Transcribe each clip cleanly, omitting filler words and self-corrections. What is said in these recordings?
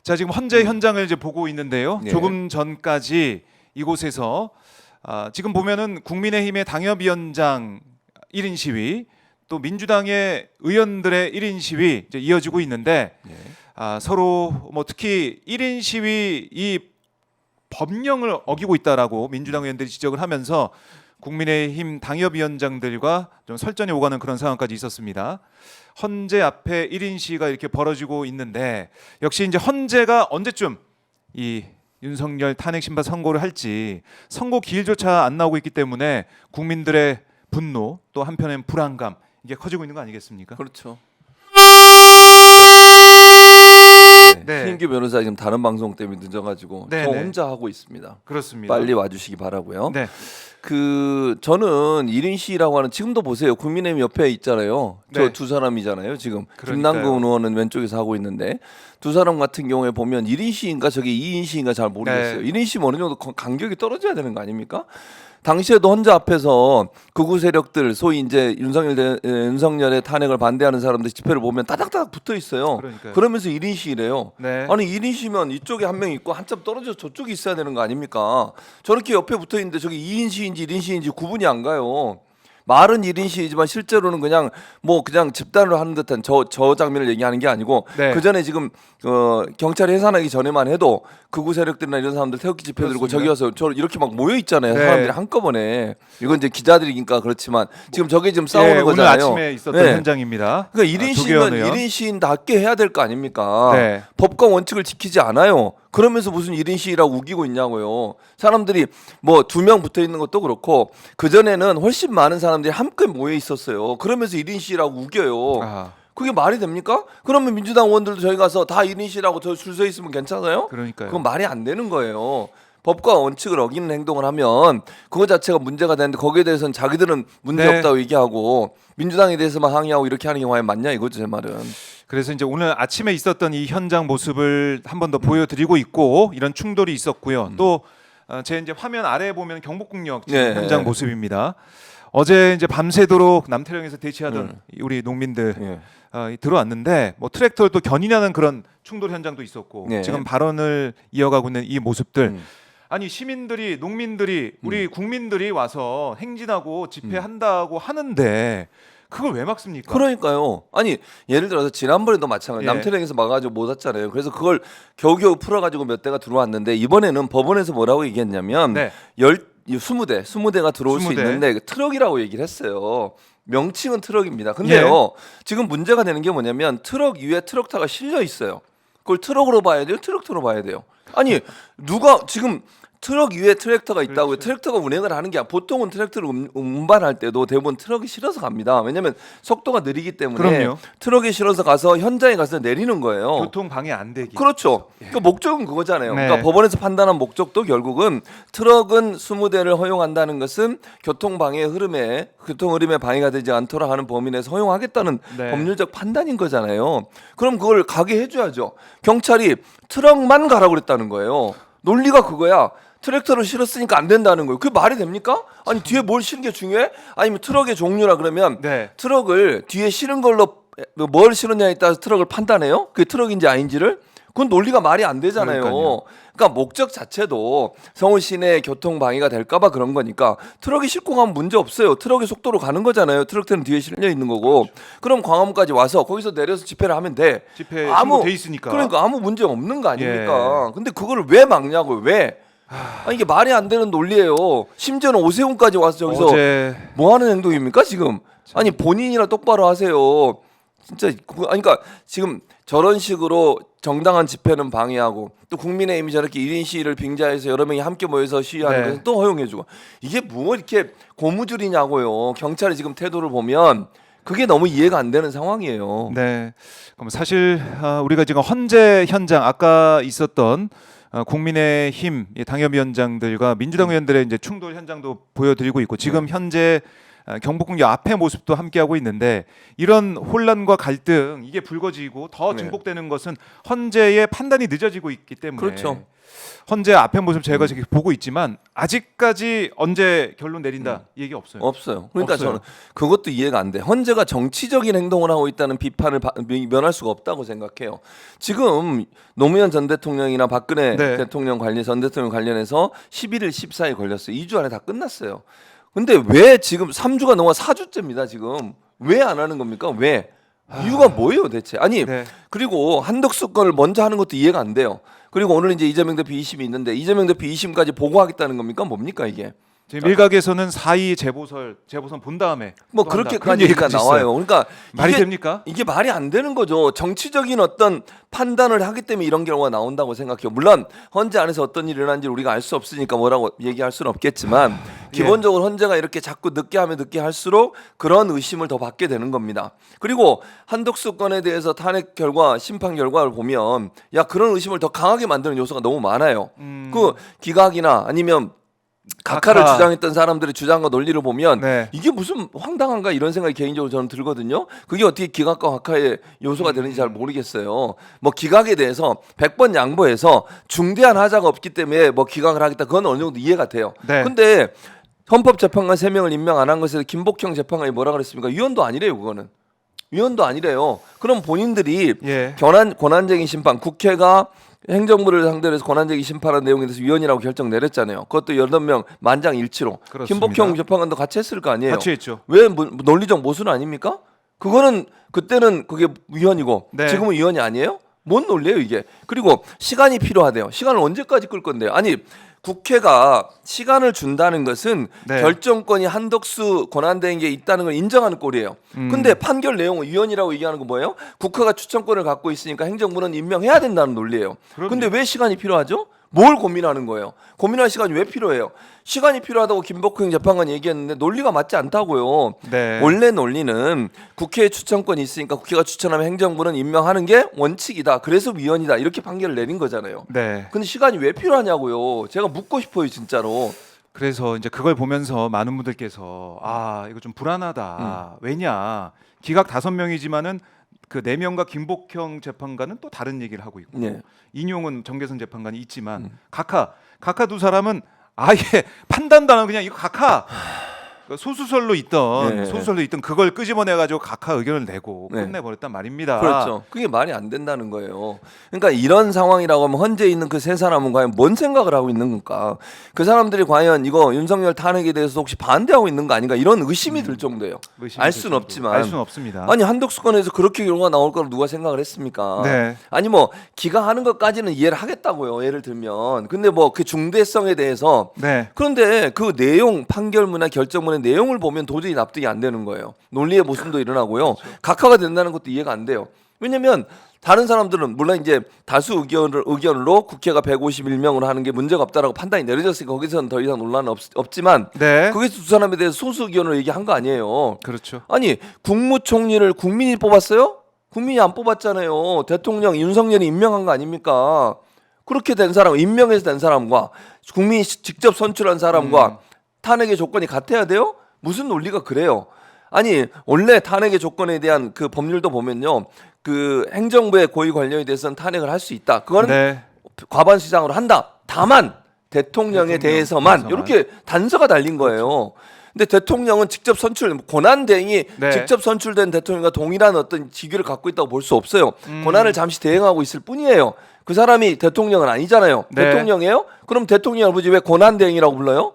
자, 지금 헌재 현장을 이제 보고 있는데요. 네. 조금 전까지 이곳에서 지금 보면은 국민의힘의 당협위원장 1인 시위, 또 민주당의 의원들의 1인 시위 이제 이어지고 있는데 네. 서로 뭐 특히 1인 시위 이 법령을 어기고 있다라고 민주당 의원들이 지적을 하면서 국민의힘 당협위원장들과 좀 설전이 오가는 그런 상황까지 있었습니다. 헌재 앞에 1인 시위가 이렇게 벌어지고 있는데 역시 이제 헌재가 언제쯤 이 윤석열 탄핵 심판 선고를 할지 선고 기일조차 안 나오고 있기 때문에 국민들의 분노 또 한편엔 불안감 이게 커지고 있는 거 아니겠습니까? 그렇죠. 네. 신규 변호사 지금 다른 방송 때문에 늦어가지고 네, 저 네. 혼자 하고 있습니다. 그렇습니다. 빨리 와주시기 바라고요. 네. 저는 1인 시위라고 하는 지금도 보세요. 국민의힘 옆에 있잖아요. 저 네. 두 사람이잖아요. 지금 그러니까요. 김남국 의원은 왼쪽에서 하고 있는데 두 사람 같은 경우에 보면 1인 시위인가 저게 2인 시위인가 잘 모르겠어요. 네. 1인 시위면 어느 정도 간격이 떨어져야 되는 거 아닙니까? 당시에도 헌재 앞에서 극우 세력들 소위 이제 윤석열의 탄핵을 반대하는 사람들 집회를 보면 따닥따닥 붙어 있어요. 그러니까요. 그러면서 1인 시위래요. 네. 아니 1인 시위면 이쪽에 한 명 있고 한참 떨어져 저쪽에 있어야 되는 거 아닙니까? 저렇게 옆에 붙어 있는데 저게 2인 시위인지 1인 시위인지 구분이 안 가요. 말은 1인 시위지만 실제로는 그냥 집단으로 하는 듯한 저 장면을 얘기하는 게 아니고 네. 그 전에 지금 경찰이 해산하기 전에만 해도 극우 세력들이나 이런 사람들 태극기 집회 들고 그렇습니다. 저기 와서 저 이렇게 막 모여 있잖아요. 네. 사람들이 한꺼번에. 이건 이제 기자들이니까 그렇지만 지금 저게 지금 싸우는 네, 오늘 거잖아요. 아침에 있었던 네. 현장입니다. 그러니까 1인 조계현 시위면 의원. 1인 시위답게 해야 될 거 아닙니까? 네. 법과 원칙을 지키지 않아요. 그러면서 무슨 1인 시위라고 우기고 있냐고요. 사람들이 뭐 2명 붙어 있는 것도 그렇고 그전에는 훨씬 많은 사람들이 함께 모여 있었어요. 그러면서 1인 시위라고 우겨요. 아, 그게 말이 됩니까? 그러면 민주당 의원들도 저희 가서 다 1인 시위라고 저 줄 서 있으면 괜찮아요? 그러니까요. 그건 말이 안 되는 거예요. 법과 원칙을 어기는 행동을 하면 그거 자체가 문제가 되는데 거기에 대해서는 자기들은 문제 네. 없다고 얘기하고 민주당에 대해서만 항의하고 이렇게 하는 게 과연 맞냐 이거죠 제 말은. 그래서 이제 오늘 아침에 있었던 이 현장 모습을 한 번 더 보여드리고 있고 이런 충돌이 있었고요. 또 제 이제 화면 아래에 보면 경복궁역 지금 네. 현장 모습입니다. 어제 이제 밤새도록 남태령에서 대치하던 우리 농민들 예. 들어왔는데 뭐 트랙터를 또 견인하는 그런 충돌 현장도 있었고 네. 지금 발언을 이어가고 있는 이 모습들. 아니 시민들이 농민들이 우리 국민들이 와서 행진하고 집회한다고 하는데 그걸 왜 막습니까? 그러니까요. 아니 예를 들어서 지난번에도 마찬가지. 예. 남태령에서 막아가지고 못 왔잖아요. 그래서 그걸 겨우겨우 풀어가지고 몇 대가 들어왔는데 이번에는 법원에서 뭐라고 얘기했냐면 네. 20대가 들어올 수 20대. 있는데 트럭이라고 얘기를 했어요. 명칭은 트럭입니다. 근데요 지금 문제가 되는 게 뭐냐면 트럭 위에 트럭타가 실려 있어요. 그걸 트럭으로 봐야 돼요? 트랙터로 봐야 돼요? 아니 누가 지금 트럭 위에 트랙터가 있다고요. 그렇죠. 트랙터가 운행을 하는 게 아니라 보통은 트랙터를 운반할 때도 대부분 트럭이 실어서 갑니다. 왜냐하면 속도가 느리기 때문에 그럼요. 트럭에 실어서 가서 현장에 가서 내리는 거예요. 교통 방해 안 되기. 그렇죠. 그 목적은 그거잖아요. 네. 그러니까 법원에서 판단한 목적도 결국은 트럭은 20대를 허용한다는 것은 교통 흐름에 방해가 되지 않도록 하는 범위 내에서 허용하겠다는 네. 법률적 판단인 거잖아요. 그럼 그걸 가게 해줘야죠. 경찰이 트럭만 가라고 그랬다는 거예요. 논리가 그거야. 트랙터를 실었으니까 안 된다는 거예요. 그게 말이 됩니까? 아니 뒤에 뭘 실은 게 중요해? 아니면 트럭의 종류라 그러면 네. 트럭을 뒤에 실은 걸로 뭘 실었냐에 따라서 트럭을 판단해요? 그게 트럭인지 아닌지를? 그건 논리가 말이 안 되잖아요. 그러니까요. 그러니까 목적 자체도 서울 시내 교통 방해가 될까봐 그런 거니까 트럭이 싣고 가면 문제 없어요. 트럭의 속도로 가는 거잖아요. 트럭들은 뒤에 실려 있는 거고. 그럼 광화문까지 와서 거기서 내려서 집회를 하면 돼. 집회 신고돼 있으니까. 그러니까 아무 문제 없는 거 아닙니까? 근데 그거를 왜 막냐고요? 왜? 아니 이게 말이 안 되는 논리예요. 심지어는 오세훈까지 와서 저기서 어제 뭐 하는 행동입니까 지금? 아니 본인이나 똑바로 하세요. 진짜 그러니까 지금 저런 식으로 정당한 집회는 방해하고 또 국민의힘이 저렇게 1인 시위를 빙자해서 여러 명이 함께 모여서 시위하는 네. 것은 또 허용해주고 이게 뭐 이렇게 고무줄이냐고요. 경찰의 지금 태도를 보면 그게 너무 이해가 안 되는 상황이에요. 네. 그럼 사실 우리가 지금 헌재 현장 아까 있었던 국민의힘 당협위원장들과 민주당 의원들의 이제 충돌 현장도 보여드리고 있고 지금 현재 경복궁 앞의 모습도 함께하고 있는데 이런 혼란과 갈등 이게 불거지고 더 네. 증폭되는 것은 헌재의 판단이 늦어지고 있기 때문에 그렇죠. 헌재 앞의 모습 제가 지금 보고 있지만 아직까지 언제 결론 내린다 이 얘기 없어요. 없어요. 그러니까 없어요. 저는 그것도 이해가 안 돼. 헌재가 정치적인 행동을 하고 있다는 비판을 면할 수가 없다고 생각해요. 지금 노무현 전 대통령이나 박근혜 네. 전 대통령 관련해서 11일 14일 걸렸어요. 2주 안에 다 끝났어요. 근데 왜 지금 3주가 넘어 4주째입니다. 지금 왜 안 하는 겁니까? 왜? 이유가 뭐예요, 대체? 아니, 네. 그리고 한덕수 건을 먼저 하는 것도 이해가 안 돼요. 그리고 오늘 이제 이재명 대표 2심이 있는데 이재명 대표 2심까지 보고하겠다는 겁니까? 뭡니까 이게? 지금 일각에서는 4.2 재보선 본 다음에 뭐 또 한다. 그런 그렇게까지 얘기가 얘기까지 나와요. 있어요. 그러니까 말이 이게, 됩니까? 이게 말이 안 되는 거죠. 정치적인 어떤 판단을 하기 때문에 이런 경우가 나온다고 생각해요. 물론 헌재 안에서 어떤 일이 일어난지 우리가 알 수 없으니까 뭐라고 얘기할 수는 없겠지만 기본적으로 헌재가 이렇게 자꾸 늦게 하면 늦게 할수록 그런 의심을 더 받게 되는 겁니다. 그리고 한덕수 건에 대해서 탄핵 결과, 심판 결과를 보면 야 그런 의심을 더 강하게 만드는 요소가 너무 많아요. 그 기각이나 아니면 각하를 각하. 주장했던 사람들의 주장과 논리를 보면 네. 이게 무슨 황당한가 이런 생각이 개인적으로 저는 들거든요. 그게 어떻게 기각과 각하의 요소가 되는지 잘 모르겠어요. 뭐 기각에 대해서 100번 양보해서 중대한 하자가 없기 때문에 뭐 기각을 하겠다. 그건 어느 정도 이해가 돼요. 네. 근데 헌법재판관 3명을 임명 안 한 것에 김복형 재판관이 뭐라 그랬습니까? 위헌도 아니래요, 그거는. 위헌도 아니래요. 그럼 본인들이 예. 권한쟁의 심판, 국회가 행정부를 상대로 해서 권한쟁의 심판한 내용에 대해서 위헌이라고 결정 내렸잖아요. 그것도 8명 만장일치로. 그렇습니다. 김복형 재판관도 같이 했을 거 아니에요. 같이 했죠. 왜 논리적 모순 아닙니까? 그거는 그때는 그게 위헌이고 네. 지금은 위헌이 아니에요? 뭔 논리예요 이게? 그리고 시간이 필요하대요. 시간을 언제까지 끌 건데요? 아니 국회가 시간을 준다는 것은 네. 결정권이 한덕수 권한대행에 있다는 걸 인정하는 꼴이에요. 근데 판결 내용은 위헌이라고 얘기하는 건 뭐예요? 국회가 추천권을 갖고 있으니까 행정부는 임명해야 된다는 논리예요. 그럼요. 근데 왜 시간이 필요하죠? 뭘 고민하는 거예요? 고민할 시간이 왜 필요해요? 시간이 필요하다고 김복형 재판관이 얘기했는데 논리가 맞지 않다고요. 네. 원래 논리는 국회에 추천권이 있으니까 국회가 추천하면 행정부는 임명하는 게 원칙이다. 그래서 위헌이다. 이렇게 판결을 내린 거잖아요. 네. 근데 시간이 왜 필요하냐고요. 제가 묻고 싶어요, 진짜로. 그래서 이제 그걸 보면서 많은 분들께서 아 이거 좀 불안하다. 왜냐 기각 5명이지만은 그 4명과 김복형 재판관은 또 다른 얘기를 하고 있고 네. 인용은 정계선 재판관이 있지만 각하 두 사람은 아예 판단도 안 하고 그냥 이거 각하 소수설로 있던 그걸 끄집어내 가지고 각하 의견을 내고 네. 끝내버렸단 말입니다. 그렇죠. 그게 말이 안 된다는 거예요. 그러니까 이런 상황이라고 하면 헌재에 있는 그 세 사람은 과연 뭔 생각을 하고 있는 건가? 그 사람들이 과연 이거 윤석열 탄핵에 대해서 혹시 반대하고 있는 거 아닌가? 이런 의심이 들 정도예요. 알 수는 없지만. 알 수는 없습니다. 아니 한덕수 건에서 그렇게 결과가 나올 거를 누가 생각을 했습니까? 네. 아니 뭐 기각하는 것까지는 이해를 하겠다고요. 예를 들면. 근데 뭐 그 중대성에 대해서 네. 그런데 그 내용 판결문이나 결정문의 내용을 보면 도저히 납득이 안 되는 거예요. 논리의 모순도 일어나고요. 각하가 된다는 것도 이해가 안 돼요. 왜냐면 다른 사람들은 물론 이제 다수 의견으로 국회가 151명으로 하는 게 문제가 없다라고 판단이 내려졌으니까 거기서는 더 이상 논란은 없지만 네. 거기서 두 사람에 대해서 소수 의견으로 얘기한 거 아니에요. 그렇죠. 아니 국무총리를 국민이 뽑았어요? 국민이 안 뽑았잖아요. 대통령 윤석열이 임명한 거 아닙니까? 그렇게 된 사람, 임명해서 된 사람과 국민이 직접 선출한 사람과 탄핵의 조건이 같아야 돼요? 무슨 논리가 그래요? 아니 원래 탄핵의 조건에 대한 그 법률도 보면요, 그 행정부의 고위 관료에 대해서는 탄핵을 할 수 있다. 그거는 네. 과반수장으로 한다. 다만 대통령에 대해서만 이렇게 단서가 달린 거예요. 근데 대통령은 직접 선출 권한 대행이 네. 직접 선출된 대통령과 동일한 어떤 직위를 갖고 있다고 볼 수 없어요. 권한을 잠시 대행하고 있을 뿐이에요. 그 사람이 대통령은 아니잖아요. 네. 대통령이에요? 그럼 대통령을 보지 왜 권한 대행이라고 불러요?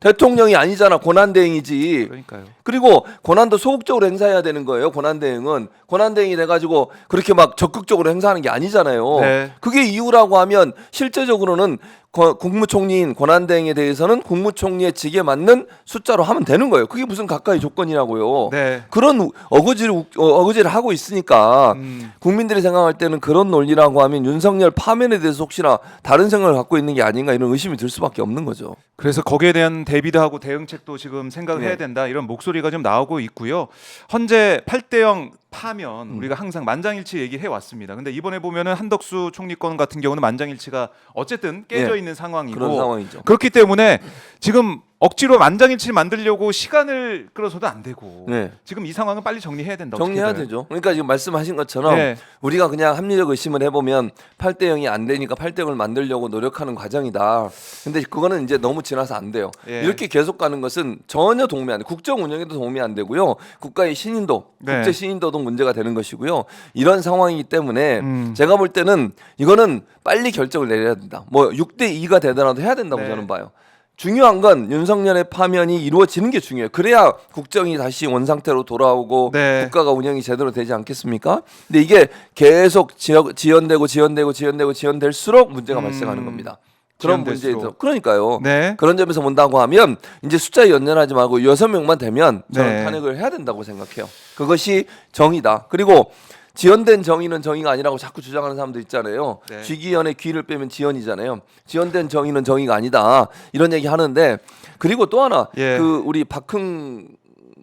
대통령이 아니잖아. 권한 대행이지. 그러니까요. 그리고 권한도 소극적으로 행사해야 되는 거예요. 권한 대행은 권한 대행이 돼가지고 그렇게 막 적극적으로 행사하는 게 아니잖아요. 네. 그게 이유라고 하면 실제적으로는 국무총리인 권한 대행에 대해서는 국무총리의 직에 맞는 숫자로 하면 되는 거예요. 그게 무슨 가까이 조건이라고요. 네. 그런 어거지를 하고 있으니까 국민들이 생각할 때는 그런 논리라고 하면 윤석열 파면에 대해서 혹시나 다른 생각을 갖고 있는 게 아닌가 이런 의심이 들 수밖에 없는 거죠. 그래서 거기에 대한 대비도 하고 대응책도 지금 생각을 네. 해야 된다 이런 목소리가 좀 나오고 있고요. 현재 8대0 파면 우리가 항상 만장일치 얘기해 왔습니다. 근데 이번에 보면은 한덕수 총리권 같은 경우는 만장일치가 어쨌든 깨져 네. 있는 상황이고 그런 상황이죠. 그렇기 때문에 지금 억지로 만장일치를 만들려고 시간을 끌어서도 안 되고 네. 지금 이 상황은 빨리 정리해야 된다. 정리해야 어떻게든. 되죠. 그러니까 지금 말씀하신 것처럼 네. 우리가 그냥 합리적 의심을 해보면 8대 0이 안 되니까 8대 0을 만들려고 노력하는 과정이다. 근데 그거는 이제 너무 지나서 안 돼요. 예. 이렇게 계속 가는 것은 전혀 도움이 안 돼. 국정 운영에도 도움이 안 되고요. 국가의 신인도, 네. 국제 신인도도 문제가 되는 것이고요. 이런 상황이기 때문에 제가 음. 볼 때는 이거는 빨리 결정을 내려야 된다. 뭐 6대 2가 되더라도 해야 된다고 네. 저는 봐요. 중요한 건 윤석열의 파면이 이루어지는 게 중요해요. 그래야 국정이 다시 원상태로 돌아오고 네. 국가가 운영이 제대로 되지 않겠습니까? 근데 이게 계속 지연될수록 문제가 발생하는 겁니다. 그런 지연될수록. 문제에서 그러니까요. 네. 그런 점에서 본다고 하면 이제 숫자에 연연하지 말고 6명만 되면 저는 네. 탄핵을 해야 된다고 생각해요. 그것이 정의다. 그리고 지연된 정의는 정의가 아니라고 자꾸 주장하는 사람들 있잖아요. 네. 쥐기연의 귀를 빼면 지연이잖아요. 지연된 정의는 정의가 아니다. 이런 얘기 하는데 그리고 또 하나 예. 그 우리 박흥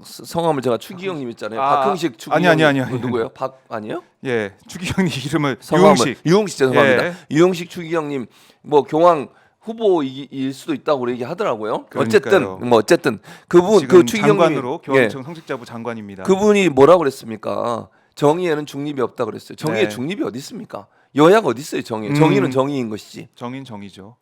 성함을 제가 추기경님 있잖아요. 아, 박흥식 추기경 아니. 누구예요? 박 아니에요? 예. 추기경 이름을 성함을 유흥식. 죄송합니다. 예. 유흥식 추기경님 뭐 교황 후보일 수도 있다고 얘기하더라고요. 그러니까요. 어쨌든 그분 지금 그 추기경님이 장관으로 교황청 성직자부 장관입니다. 그분이 뭐라고 그랬습니까? 정의에는 중립이 없다 그랬어요. 정의에 네. 중립이 어디 있습니까? 여야가 어디 있어요? 정의. 정의는 정의인 것이지. 정의죠.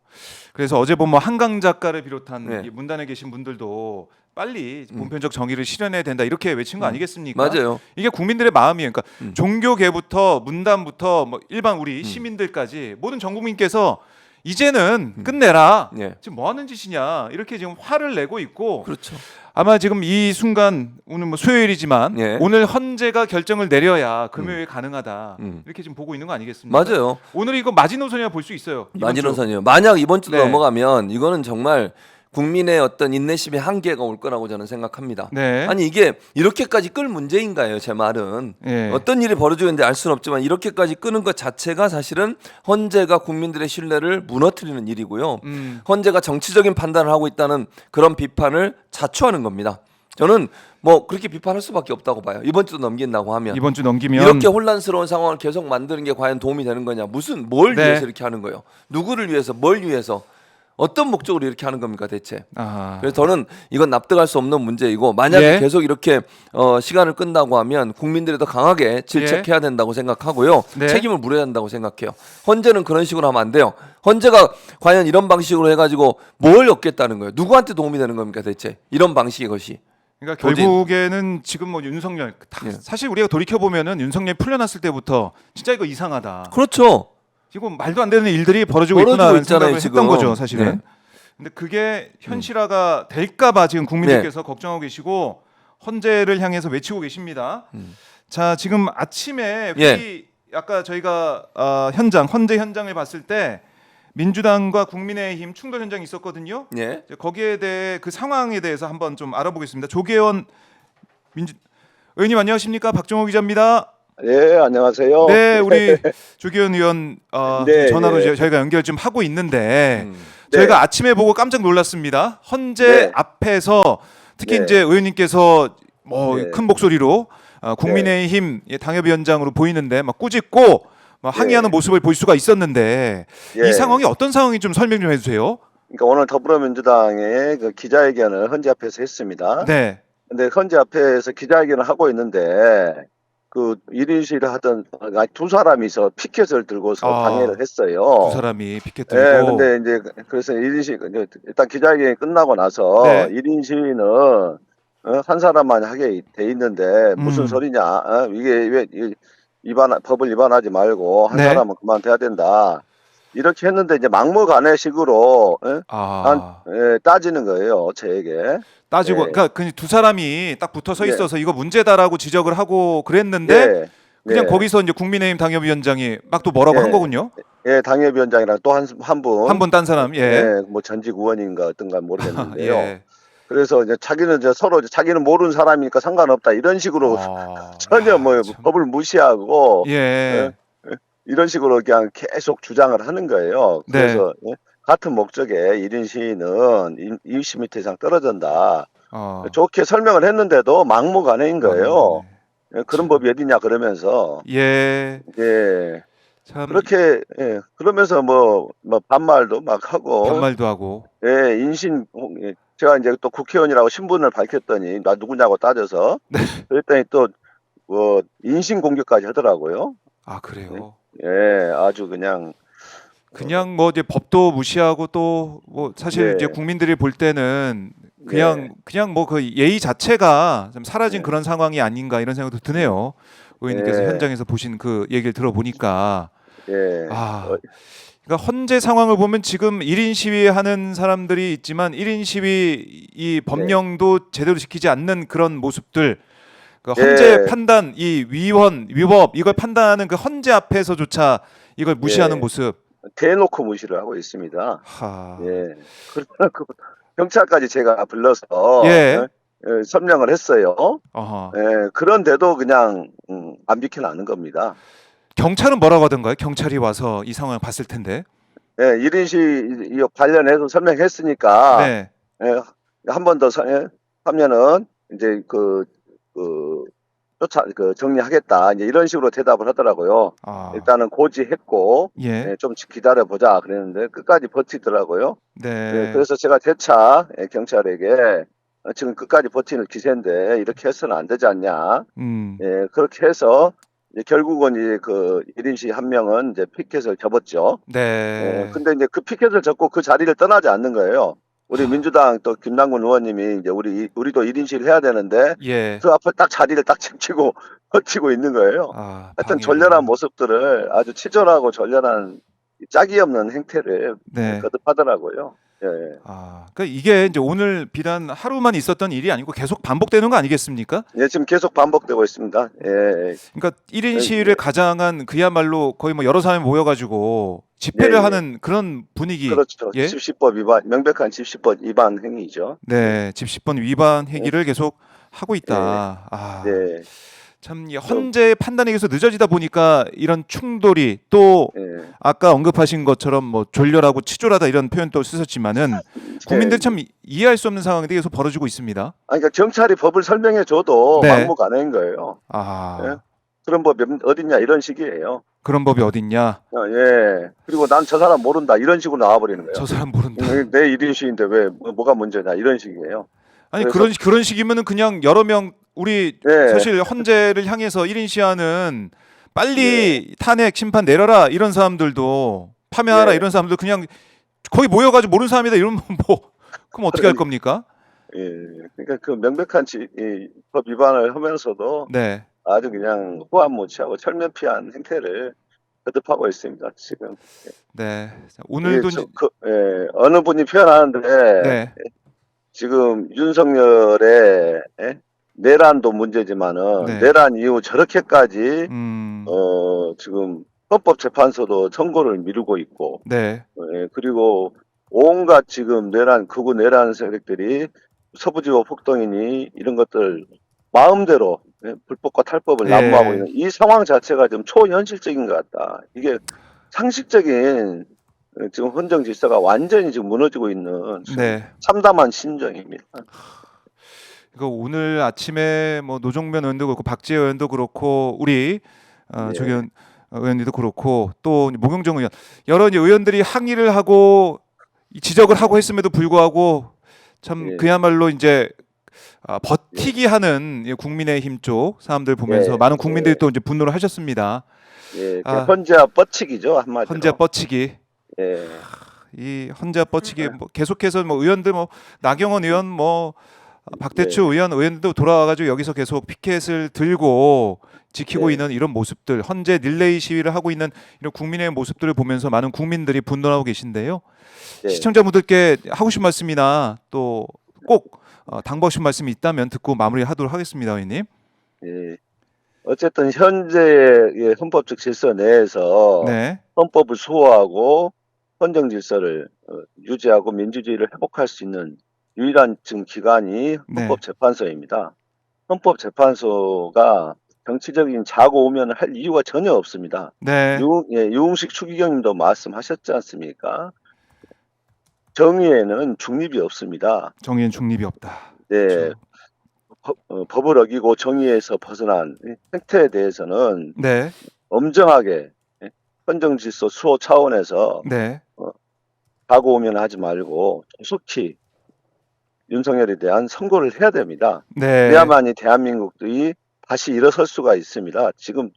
그래서 어제 보면 한강 작가를 비롯한 네. 이 문단에 계신 분들도 빨리 보편적 정의를 실현해야 된다 이렇게 외친 거 아니겠습니까? 맞아요. 이게 국민들의 마음이에요. 그러니까 종교계부터 문단부터 뭐 일반 우리 시민들까지 모든 전 국민께서 이제는 끝내라. 예. 지금 뭐 하는 짓이냐 이렇게 지금 화를 내고 있고 그렇죠. 아마 지금 이 순간 오늘 뭐 수요일이지만 예. 오늘 헌재가 결정을 내려야 금요일 가능하다 음. 이렇게 지금 보고 있는 거 아니겠습니까? 맞아요. 오늘 이거 마지노선이라 볼 수 있어요. 이번 주. 마지노선이요. 만약 이번 주도 네. 넘어가면 이거는 정말 국민의 어떤 인내심의 한계가 올 거라고 저는 생각합니다. 네. 아니 이게 이렇게까지 끌 문제인가요? 제 말은 예. 어떤 일이 벌어지는지 알 수는 없지만 이렇게까지 끄는 것 자체가 사실은 헌재가 국민들의 신뢰를 무너뜨리는 일이고요. 헌재가 정치적인 판단을 하고 있다는 그런 비판을 자초하는 겁니다. 저는 뭐 그렇게 비판할 수밖에 없다고 봐요. 이번 주도 넘긴다고 하면 이번 주 넘기면 이렇게 혼란스러운 상황을 계속 만드는 게 과연 도움이 되는 거냐? 뭘 네. 위해서 이렇게 하는 거예요? 누구를 위해서? 뭘 위해서? 어떤 목적으로 이렇게 하는 겁니까 대체? 아. 그래서 저는 이건 납득할 수 없는 문제이고 만약에 예. 계속 이렇게 시간을 끈다고 하면 국민들이 더 강하게 질책해야 된다고 생각하고요. 네. 책임을 물어야 된다고 생각해요. 헌재는 그런 식으로 하면 안 돼요. 헌재가 과연 이런 방식으로 해가지고 뭘 얻겠다는 거예요? 누구한테 도움이 되는 겁니까 대체? 이런 방식의 것이. 그러니까 도진. 결국에는 지금 뭐 윤석열 예. 사실 우리가 돌이켜 보면은 윤석열 풀려났을 때부터 진짜 이거 이상하다. 그렇죠. 지금 말도 안 되는 일들이 벌어지고 벌어지고 있구나라는 있잖아요, 생각을 지금. 했던 거죠 사실은. 네. 근데 그게 현실화가 될까봐 지금 국민들께서 걱정하고 계시고 헌재를 향해서 외치고 계십니다. 자 지금 아침에 예. 아까 저희가 헌재 현장을 봤을 때 민주당과 국민의힘 충돌 현장이 있었거든요. 예. 이제 거기에 대해 그 상황에 대해서 한번 좀 알아보겠습니다. 조계원 의원님 안녕하십니까? 박정호 기자입니다. 네, 안녕하세요. 네, 우리 조계원 의원 네, 전화로 네. 저희가 연결 좀 하고 있는데 저희가 네. 아침에 보고 깜짝 놀랐습니다. 헌재 네. 앞에서 특히 네. 이제 의원님께서 뭐 네. 큰 목소리로 국민의힘 당협위원장으로 보이는데 막 꾸짖고 막 항의하는 네. 모습을 볼 수가 있었는데 예. 이 상황이 어떤 상황인지 좀 설명 좀 해주세요. 그러니까 오늘 더불어민주당의 그 기자회견을 헌재 앞에서 했습니다. 네, 근데 헌재 앞에서 기자회견을 하고 있는데 그 1인 시위를 하던 두 사람이서 피켓을 들고서 방해를 했어요. 두 사람이 피켓 네, 들고. 근데 이제 그래서 1인 시위 일단 기자회견이 끝나고 나서 네. 1인 시위는 한 사람만 하게 돼 있는데 무슨 소리냐? 이게 왜 법을 위반하지 말고 한 네. 사람은 그만둬야 된다. 이렇게 했는데 이제 막무가내식으로 따지는 거예요, 저에게. 따지고 네. 그러니까 그 두 사람이 딱 붙어 서 네. 있어서 이거 문제다라고 지적을 하고 그랬는데 네. 그냥 네. 거기서 이제 국민의힘 당협위원장이 막 또 뭐라고 네. 한 거군요. 예, 당협위원장이랑 또 한 분. 한 분 딴 사람. 예. 네, 뭐 전직 의원인가 어떤가 모르겠는데요. 예. 그래서 이제 자기는 이제 서로 자기는 모르는 사람이니까 상관없다 이런 식으로 전혀 뭐 참. 법을 무시하고 예. 이런 식으로 그냥 계속 주장을 하는 거예요. 네. 그래서 같은 목적에 1인 시위는 이웃 밑에 이상 떨어진다. 좋게 설명을 했는데도 막무가내인 거예요. 그런 법이 어디냐 그러면서 예. 예 참 그렇게 그러면서 뭐 반말도 막 하고 반말도 하고. 예 제가 이제 또 국회의원이라고 신분을 밝혔더니 나 누구냐고 따져서 그랬더니 또 뭐 인신 공격까지 하더라고요. 아, 그래요. 예, 아주 그냥 뭐 이제 법도 무시하고 또 뭐 사실 네. 이제 국민들이 볼 때는 그냥 뭐 그 예의 자체가 좀 사라진 네. 그런 상황이 아닌가 이런 생각도 드네요. 의원님께서 네. 현장에서 보신 그 얘기를 들어보니까 예. 그러니까 현재 상황을 보면 지금 1인 시위하는 사람들이 있지만 1인 시위 이 법령도 제대로 지키지 않는 그런 모습들, 그 헌재 판단, 이 위법 이걸 판단하는 그 헌재 앞에서조차 이걸 무시하는 모습. 대놓고 무시를 하고 있습니다. 하. 예. 그러나 그 경찰까지 제가 불러서 설명을 했어요. 어허. 예. 그런데도 그냥 안 비켜나는 겁니다. 경찰은 뭐라고 하던가요? 경찰이 와서 이 상황을 봤을 텐데. 예, 1인 시위 관련해서 설명했으니까 네. 예, 한 번 더 하면은 이제 정리하겠다. 이제 이런 식으로 대답을 하더라고요. 일단은 고지했고 좀 기다려 보자 그랬는데 끝까지 버티더라고요. 네. 그래서 제가 재차 경찰에게 지금 끝까지 버티는 기세인데 이렇게 해서는 안 되지 않냐. 그렇게 해서 이제 결국은 이제 그 1인 시위 한 명은 이제 피켓을 접었죠. 네. 근데 이제 그 피켓을 접고 그 자리를 떠나지 않는 거예요. 우리 민주당 또 김남군 의원님이 이제 우리도 1인 시위를 해야 되는데 그 앞에 딱 자리를 딱 지키고 버티고 있는 거예요. 하여튼 졸렬한 모습들을 아주 치졸하고 졸렬한 짝이 없는 행태를 거듭하더라고요. 예. 그러니까 이게 이제 오늘 비단 하루만 있었던 일이 아니고 계속 반복되는 거 아니겠습니까? 예, 지금 계속 반복되고 있습니다. 예. 그러니까 1인 시위를 가장한 그야말로 거의 뭐 여러 사람이 모여가지고 집회를 하는 그런 분위기. 그렇죠. 집시법 위반, 명백한 집시법 위반 행위죠. 네, 집시법 위반 행위를 계속 하고 있다. 네. 참 헌재의 판단에 의해서 늦어지다 보니까 이런 충돌이 또 아까 언급하신 것처럼 뭐 졸렬하고 치졸하다 이런 표현도 쓰셨지만은 국민들 참 이해할 수 없는 상황이 계속 벌어지고 있습니다. 그러니까 경찰이 법을 설명해 줘도 막무가내인 거예요. 그런 법이 어딨냐 이런 식이에요. 그런 법이 어딨냐? 예. 그리고 난 저 사람 모른다 이런 식으로 나와버리는 거예요. 저 사람 모른다. 내 1인 시위인데 왜 뭐가 문제냐 이런 식이에요. 아니 그런 식이면은 그냥 여러 명 우리 사실 헌재를 향해서 1인 시위하는 빨리 탄핵 심판 내려라 이런 사람들도 파면하라 이런 사람들 그냥 거기 모여가지고 모르는 사람이다 이러면 뭐 그럼 어떻게 할 겁니까? 예, 그러니까 그 명백한 법 위반을 하면서도 아주 그냥 후한무치하고 철면피한 행태를 거듭하고 있습니다 지금. 네, 오늘도 어느 분이 표현하는데 지금 윤석열의 내란도 문제지만은 내란 이후 저렇게까지 지금 헌법재판소도 선고를 미루고 있고 그리고 온갖 지금 극우 내란 세력들이 서부지법 폭동이니 이런 것들 마음대로 불법과 탈법을 난무하고 있는 이 상황 자체가 좀 초현실적인 것 같다. 이게 상식적인 지금 헌정 질서가 완전히 지금 무너지고 있는 참담한 심정입니다. 오늘 아침에 뭐 노종면 의원도 그렇고 박지혜 의원도 그렇고 우리 조기현 의원님도 그렇고 또 모경정 의원 여러 이제 의원들이 항의를 하고 지적을 하고 했음에도 불구하고 참 그야말로 이제 버티기 하는 국민의힘 쪽 사람들 보면서 많은 국민들이 또 이제 분노를 하셨습니다. 헌재와 뻗치기죠 한마디로. 헌재 뻗치기. 이 헌재 뻗치기 뭐 계속해서 뭐 의원들 뭐 나경원 의원 뭐 박대추 의원들도 돌아와가지고 여기서 계속 피켓을 들고 지키고 있는 이런 모습들, 헌재 릴레이 시위를 하고 있는 이런 국민의 모습들을 보면서 많은 국민들이 분노하고 계신데요. 시청자분들께 하고 싶은 말씀이나 또 꼭 당부하신 말씀이 있다면 듣고 마무리하도록 하겠습니다, 의원님. 어쨌든 현재의 헌법적 질서 내에서 헌법을 수호하고 헌정 질서를 유지하고 민주주의를 회복할 수 있는 유일한 지금 기관이 헌법재판소입니다. 헌법재판소가 정치적인 자고 우면을 할 이유가 전혀 없습니다. 유흥식 추기경님도 말씀하셨지 않습니까? 정의에는 중립이 없습니다. 정의엔 중립이 없다. 그렇죠. 법을 어기고 정의에서 벗어난 행태에 대해서는 엄정하게 헌정질서 수호 차원에서 자고 우면하지 말고 조속히 윤석열에 대한 선고를 해야 됩니다. 네. 그래야만이 대한민국이 다시 일어설 수가 있습니다. 지금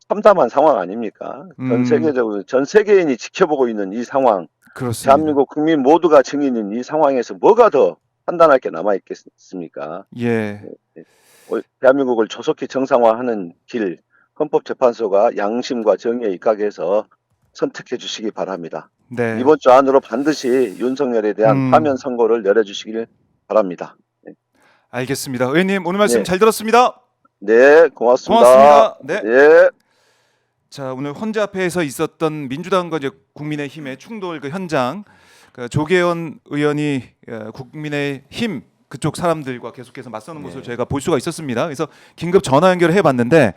참담한 상황 아닙니까? 전 세계적으로 전 세계인이 지켜보고 있는 이 상황, 그렇습니다. 대한민국 국민 모두가 증인인 이 상황에서 뭐가 더 판단할 게 남아 있겠습니까? 예. 대한민국을 조속히 정상화하는 길, 헌법재판소가 양심과 정의에 입각해서 선택해 주시기 바랍니다. 네. 이번 주 안으로 반드시 윤석열에 대한 파면 선고를 내려주시길 바랍니다. 알겠습니다. 의원님 오늘 말씀 네. 잘 들었습니다. 네, 고맙습니다. 고맙습니다. 네. 네. 자, 오늘 헌재 앞에서 있었던 민주당과 이제 국민의힘의 충돌 그 현장, 그 조계원 의원이 국민의힘 그쪽 사람들과 계속해서 맞서는 모습을 저희가 볼 수가 있었습니다. 그래서 긴급 전화 연결을 해봤는데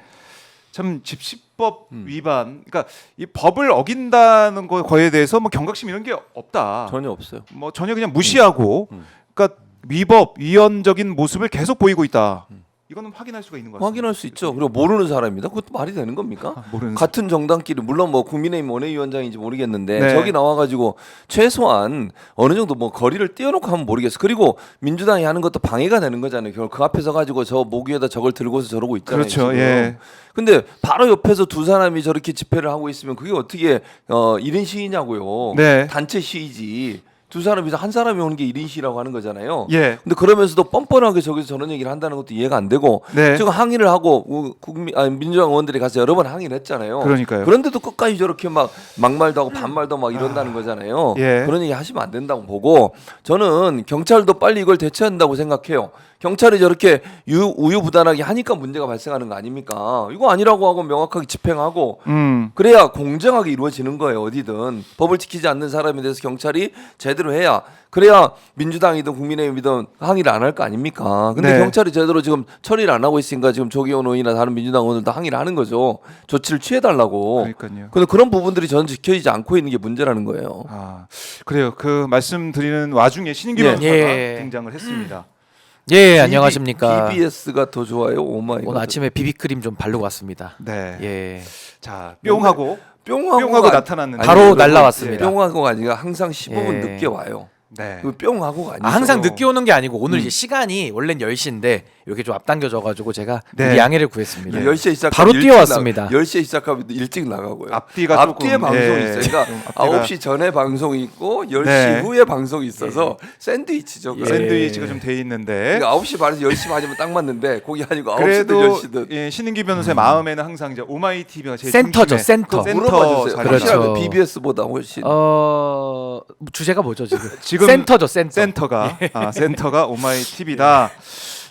참 집시법 위반, 그러니까 이 법을 어긴다는 거에 대해서 뭐 경각심 이런 게 없다. 전혀 없어요. 뭐 전혀 그냥 무시하고, 그러니까 위법 위헌적인 모습을 계속 보이고 있다. 이거는 확인할 수가 있는 거죠. 확인할 수 있죠. 그리고 모르는 사람입니다. 그것도 말이 되는 겁니까? 모르는 같은 정당끼리 물론 뭐 국민의힘 원외위원장인지 모르겠는데 네. 저기 나와가지고 최소한 어느 정도 뭐 거리를 띄워놓고 하면 모르겠어. 그리고 민주당이 하는 것도 방해가 되는 거잖아요. 결국 그 앞에서 가지고 저 목 위에다 저걸 들고서 저러고 있잖아요. 그렇죠. 지금. 예. 근데 바로 옆에서 두 사람이 저렇게 집회를 하고 있으면 그게 어떻게 1인 시위냐고요. 네. 단체 시위지. 두 사람이서 한 사람이 오는 게 1인 시위라고 하는 거잖아요. 예. 근데 그러면서도 뻔뻔하게 저기서 저런 얘기를 한다는 것도 이해가 안 되고 네. 지금 항의를 하고 민주당 의원들이 가서 여러 번 항의를 했잖아요. 그러니까요. 그런데도 끝까지 저렇게 막 막말도 하고 반말도 막 이런다는 거잖아요. 예. 그런 얘기 하시면 안 된다고 보고 저는 경찰도 빨리 이걸 대처한다고 생각해요. 경찰이 저렇게 우유부단하게 하니까 문제가 발생하는 거 아닙니까? 이거 아니라고 하고 명확하게 집행하고 그래야 공정하게 이루어지는 거예요. 어디든 법을 지키지 않는 사람에 대해서 경찰이 제대로 해야 그래야 민주당이든 국민의힘이든 항의를 안 할 거 아닙니까? 근데 네. 경찰이 제대로 지금 처리를 안 하고 있으니까 지금 조기현 의원이나 다른 민주당 의원들도 항의를 하는 거죠. 조치를 취해달라고. 그러니까요. 근데 그런 부분들이 저는 지켜지지 않고 있는 게 문제라는 거예요. 아, 그래요. 그 말씀드리는 와중에 신인기 변호사가 예. 등장을 했습니다. 예, 안녕하십니까. BBS가 더 좋아요. 오마이갓. 오늘 아침에 비비크림 좀 바르고 왔습니다. 네. 예. 자, 뿅하고 뿅하고 나타났는데 바로 날라왔습니다. 뿅하고가 아니라 항상 15분 예. 늦게 와요. 네. 그 뿅하고가 아니죠. 항상 늦게 오는 게 아니고 오늘 이제 시간이 원래는 10시인데 이렇게 좀 앞당겨져 가지고 제가 네. 미리 양해를 구했습니다. 10시에 시작하면 바로 일찍 뛰어왔습니다. 10시에 시작하면 일찍 나가고요. 앞뒤가 앞뒤에 조금, 방송이 예. 있어요. 그러니까 앞뒤가- 9시 전에 방송이 있고 10시 네. 후에 방송이 있어서 샌드위치죠. 예. 샌드위치가 좀 돼 있는데 그러니까 9시 반에서 10시 반이면 딱 맞는데 거기 아니고 9시든 그래도 10시든 예, 신인기 변호사의 마음에는 항상 이제 오마이 TV가 제일 센터죠, 중심에 센터. 물어봐 주세요. 자리. 그렇죠. 확실하게 BBS보다 훨씬 주제가 뭐죠, 지금? 지금 센터죠, 센터. 센터가 오마이 TV다.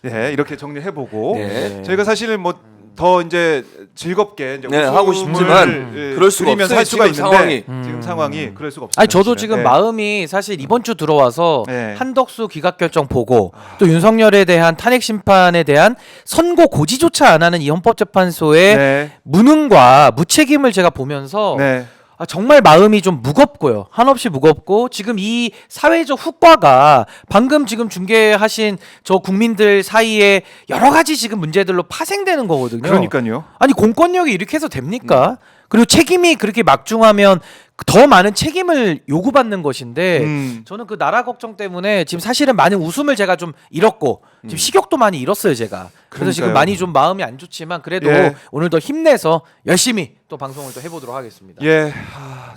네, 이렇게 정리해 보고 네. 저희가 사실은 뭐 더 이제 즐겁게 이제 네, 웃음을, 하고 싶지만 그럴 수가 드리면서 없어요. 할 수가 지금 있는데 상황이. 지금 상황이 그럴 수가 없습니다. 아니 저도 사실은. 지금 네. 마음이 사실 이번 주 들어와서 네. 한덕수 기각 결정 보고 또 윤석열에 대한 탄핵 심판에 대한 선고 고지조차 안 하는 이 헌법재판소의 네. 무능과 무책임을 제가 보면서 네. 정말 마음이 좀 무겁고요. 한없이 무겁고 지금 이 사회적 후과가 방금 지금 중계하신 저 국민들 사이에 여러 가지 지금 문제들로 파생되는 거거든요. 그러니까요. 아니 공권력이 이렇게 해서 됩니까? 그리고 책임이 그렇게 막중하면 더 많은 책임을 요구받는 것인데 저는 그 나라 걱정 때문에 지금 사실은 많은 웃음을 제가 좀 잃었고 지금 식욕도 많이 잃었어요 제가. 그래서 지금 그러니까요. 많이 좀 마음이 안 좋지만 그래도 예. 오늘 더 힘내서 열심히 또 방송을 또 해보도록 하겠습니다. 예,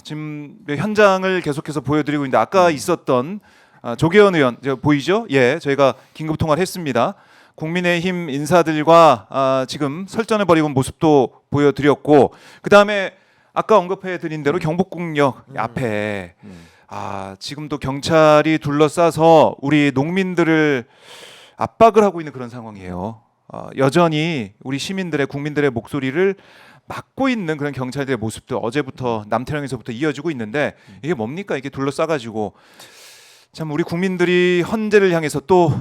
지금 현장을 계속해서 보여드리고 있는데 아까 있었던 조계현 의원 보이죠? 예, 저희가 긴급 통화를 했습니다. 국민의힘 인사들과 지금 설전을 벌이고 있는 모습도 보여드렸고 그 다음에 아까 언급해드린 대로 경복궁역 앞에 지금도 경찰이 둘러싸서 우리 농민들을 압박을 하고 있는 그런 상황이에요. 여전히 우리 시민들의 국민들의 목소리를 막고 있는 그런 경찰들의 모습도 어제부터 남태령에서부터 이어지고 있는데 이게 뭡니까? 이게 둘러싸가지고 참 우리 국민들이 헌재를 향해서 또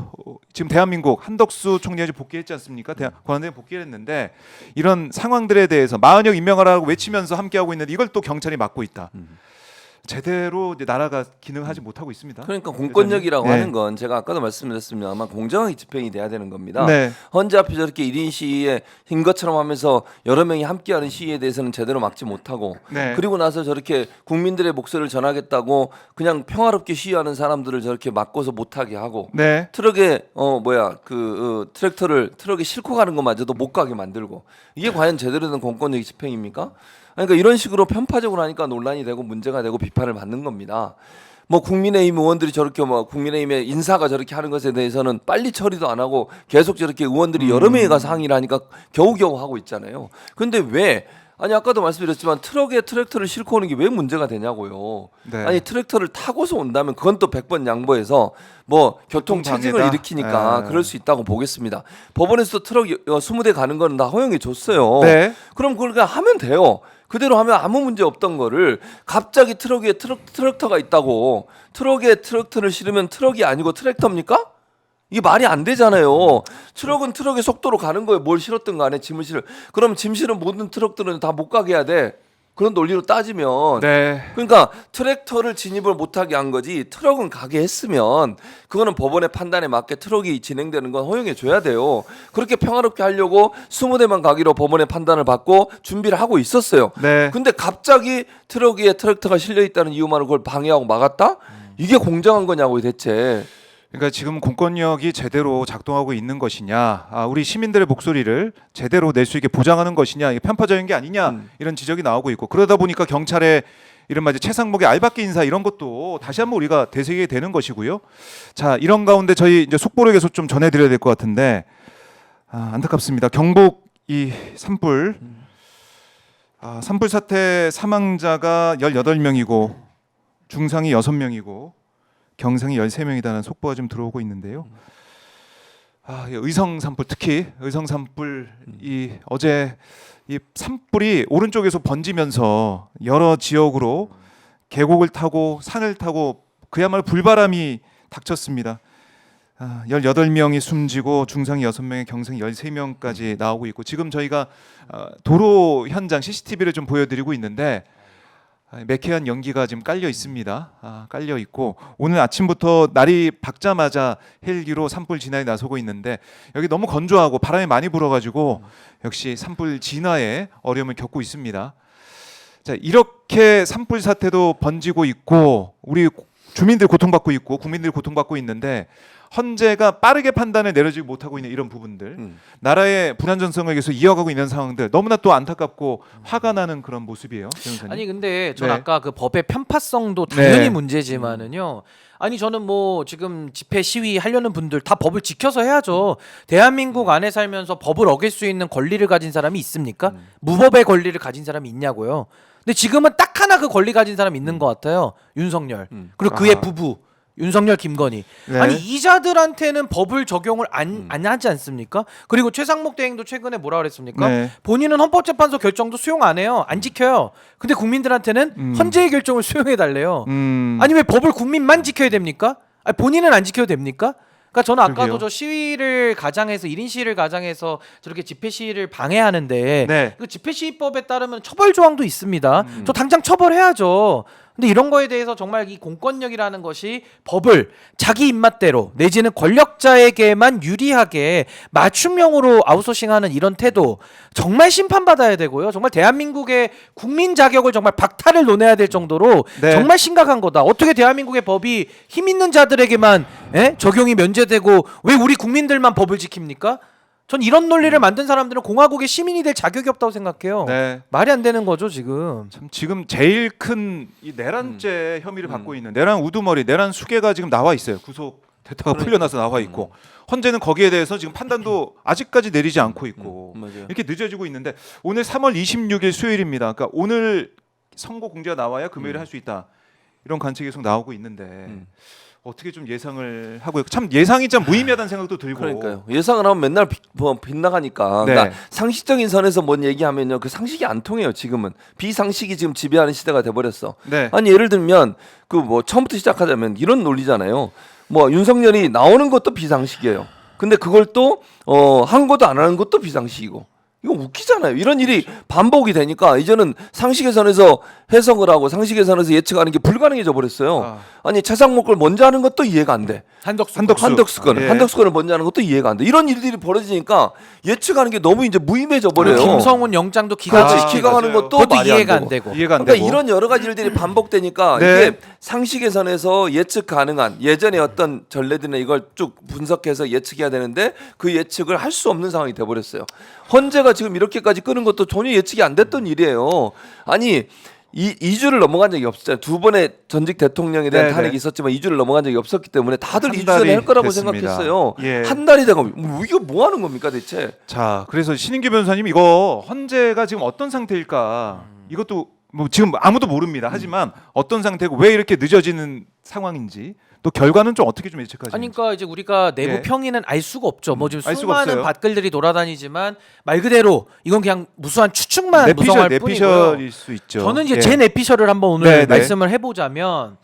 지금 대한민국 한덕수 총리가 복귀했지 않습니까? 권한대행 복귀를 했는데 이런 상황들에 대해서 마흔역 임명하라고 외치면서 함께하고 있는데 이걸 또 경찰이 막고 있다. 제대로 이제 나라가 기능하지 못하고 있습니다. 그러니까 공권력이라고 네. 하는 건 제가 아까도 말씀드렸습니다만 공정하게 집행이 돼야 되는 겁니다. 네. 헌재 앞에 저렇게 1인 시위에 인 것처럼 하면서 여러 명이 함께하는 시위에 대해서는 제대로 막지 못하고 네. 그리고 나서 저렇게 국민들의 목소리를 전하겠다고 그냥 평화롭게 시위하는 사람들을 저렇게 막고서 못하게 하고 네. 트럭에 트랙터를 트럭에 싣고 가는 것마저도 못 가게 만들고 이게 과연 제대로 된 공권력의 집행입니까? 그러니까 이런 식으로 편파적으로 하니까 논란이 되고 문제가 되고 비판을 받는 겁니다. 뭐 국민의힘 의원들이 저렇게 뭐 국민의힘의 인사가 저렇게 하는 것에 대해서는 빨리 처리도 안 하고 계속 저렇게 의원들이 여러 명이 가서 항의를 하니까 겨우겨우 하고 있잖아요. 근데 왜 아니 아까도 말씀드렸지만 트럭에 트랙터를 싣고 오는 게 왜 문제가 되냐고요. 네. 아니 트랙터를 타고서 온다면 그건 또 100번 양보해서 뭐 교통 체증을 방해다? 일으키니까 네. 그럴 수 있다고 보겠습니다. 법원에서 트럭 20대 가는 거는 다 허용해 줬어요. 네. 그럼 그걸 그냥 하면 돼요. 그대로 하면 아무 문제 없던 거를 갑자기 트럭 위에 트랙터가 있다고 트럭에 트랙터를 실으면 트럭이 아니고 트랙터입니까? 이게 말이 안 되잖아요. 트럭은 트럭의 속도로 가는 거예요. 뭘 실었든 간에 짐을 실어. 그럼 짐 실은 모든 트럭들은 다 못 가게 해야 돼. 그런 논리로 따지면 네. 그러니까 트랙터를 진입을 못하게 한 거지 트럭은 가게 했으면 그거는 법원의 판단에 맞게 트럭이 진행되는 건 허용해 줘야 돼요. 그렇게 평화롭게 하려고 20대만 가기로 법원의 판단을 받고 준비를 하고 있었어요. 네. 근데 갑자기 트럭 위에 트랙터가 실려 있다는 이유만으로 그걸 방해하고 막았다? 이게 공정한 거냐고요 대체. 그러니까 지금 공권력이 제대로 작동하고 있는 것이냐, 우리 시민들의 목소리를 제대로 낼 수 있게 보장하는 것이냐, 이게 편파적인 게 아니냐 이런 지적이 나오고 있고 그러다 보니까 경찰의 이른바 이제 최상목의 알박기 인사 이런 것도 다시 한번 우리가 되새기게 되는 것이고요. 자, 이런 가운데 저희 이제 속보를 계속 좀 전해드려야 될 것 같은데 안타깝습니다. 경북 이 산불 산불 사태 사망자가 18명이고 중상이 6명이고 경상이 13명이라는 속보가 좀 들어오고 있는데요. 의성 산불 특히 의성 산불이 어제 이 산불이 오른쪽에서 번지면서 여러 지역으로 계곡을 타고 산을 타고 그야말로 불바람이 닥쳤습니다. 18명이 숨지고 중상이 6명에 경상이 13명까지 나오고 있고 지금 저희가 도로 현장 CCTV를 좀 보여드리고 있는데 매캐한 연기가 지금 깔려 있습니다. 깔려 있고 오늘 아침부터 날이 밝자마자 헬기로 산불 진화에 나서고 있는데 여기 너무 건조하고 바람이 많이 불어가지고 역시 산불 진화에 어려움을 겪고 있습니다. 자, 이렇게 산불 사태도 번지고 있고 우리 주민들 고통받고 있고 국민들 고통받고 있는데 헌재가 빠르게 판단을 내려주지 못하고 있는 이런 부분들 나라의 불안정성을 계속 이어가고 있는 상황들 너무나 또 안타깝고 화가 나는 그런 모습이에요. 아니 근데 전 네. 아까 그 법의 편파성도 당연히 네. 문제지만은요. 아니 저는 뭐 지금 집회 시위 하려는 분들 다 법을 지켜서 해야죠. 대한민국 안에 살면서 법을 어길 수 있는 권리를 가진 사람이 있습니까? 무법의 권리를 가진 사람이 있냐고요. 근데 지금은 딱 하나 그 권리 가진 사람이 있는 것 같아요. 윤석열. 그리고 그의 부부 윤석열, 김건희. 네. 아니 이자들한테는 법을 적용을 안 하지 않습니까? 그리고 최상목 대행도 최근에 뭐라 그랬습니까? 네. 본인은 헌법재판소 결정도 수용 안 해요. 안 지켜요. 근데 국민들한테는 헌재의 결정을 수용해 달래요. 아니 왜 법을 국민만 지켜야 됩니까? 아니, 본인은 안 지켜도 됩니까? 그러니까 저는 아까도 그러게요. 저 시위를 가장해서 1인 시위를 가장해서 저렇게 집회 시위를 방해하는데 네. 그 집회 시위법에 따르면 처벌 조항도 있습니다. 저 당장 처벌해야죠. 근데 이런 거에 대해서 정말 이 공권력이라는 것이 법을 자기 입맛대로 내지는 권력자에게만 유리하게 맞춤형으로 아웃소싱하는 이런 태도 정말 심판받아야 되고요. 정말 대한민국의 국민 자격을 정말 박탈을 논해야 될 정도로 네. 정말 심각한 거다. 어떻게 대한민국의 법이 힘 있는 자들에게만 적용이 면제되고 왜 우리 국민들만 법을 지킵니까? 전 이런 논리를 만든 사람들은 공화국의 시민이 될 자격이 없다고 생각해요. 네. 말이 안 되는 거죠 지금. 참 지금 제일 큰 이 내란죄 혐의를 받고 있는 내란 우두머리, 내란 수괴가 지금 나와 있어요. 구속됐다가 풀려나서 나와 있고 헌재는 거기에 대해서 지금 판단도 아직까지 내리지 않고 있고 맞아요. 이렇게 늦어지고 있는데 오늘 3월 26일 수요일입니다. 그러니까 오늘 선고 공지가 나와야 금요일에 할 수 있다. 이런 관측이 계속 나오고 있는데 어떻게 좀 예상을 하고요. 참 예상이 참 무의미하다는 생각도 들고. 그러니까요. 예상을 하면 맨날 빗나가니까. 네. 그러니까 상식적인 선에서 뭔 얘기하면요, 그 상식이 안 통해요. 지금은 비상식이 지금 지배하는 시대가 돼버렸어. 네. 아니 예를 들면 그 뭐 처음부터 시작하자면 이런 논리잖아요. 뭐 윤석열이 나오는 것도 비상식이에요. 근데 그걸 또 한 것도 안 하는 것도 비상식이고. 이거 웃기잖아요. 이런 일이 반복이 되니까 이제는 상식계산에서 해석을 하고 상식계산에서 예측하는 게 불가능해져 버렸어요. 아니 최상목 걸 먼저 하는 것도 이해가 안 돼. 한덕수 거를 먼저 하는 것도 이해가 안 돼. 이런 일들이 벌어지니까 예측하는 게 너무 이제 무의미해져 버려요. 김성훈 영장도 기각하는 것도 그것도 말이 이해가 안 되고. 그러니까 이런 여러 가지 일들이 반복되니까 네. 이게 상식계산에서 예측 가능한 예전에 어떤 전례들이나 이걸 쭉 분석해서 예측해야 되는데 그 예측을 할 수 없는 상황이 돼 버렸어요. 헌재가 지금 이렇게까지 끄는 것도 전혀 예측이 안 됐던 일이에요. 아니 2주를 넘어간 적이 없었잖아요. 두 번의 전직 대통령에 대한 네네. 탄핵이 있었지만 2주를 넘어간 적이 없었기 때문에 다들 한 2주 전에 할 거라고 됐습니다. 생각했어요. 예. 한 달이 되고 이거 뭐 하는 겁니까 대체? 자, 그래서 신인규 변호사님 이거 헌재가 지금 어떤 상태일까? 이것도 뭐 지금 아무도 모릅니다. 하지만 어떤 상태고 왜 이렇게 늦어지는 상황인지 또 결과는 좀 어떻게 좀 예측하시는지. 아니, 그러니까 이제 우리가 내부 예. 평의는 알 수가 없죠. 뭐 지금 알 수가 수많은 없어요. 밭글들이 돌아다니지만 말 그대로 이건 그냥 무수한 추측만 무성할 뿐이고요. 내피셜일 수 있죠. 저는 이제 예. 제 내피셜을 한번 오늘 네, 네. 말씀을 해보자면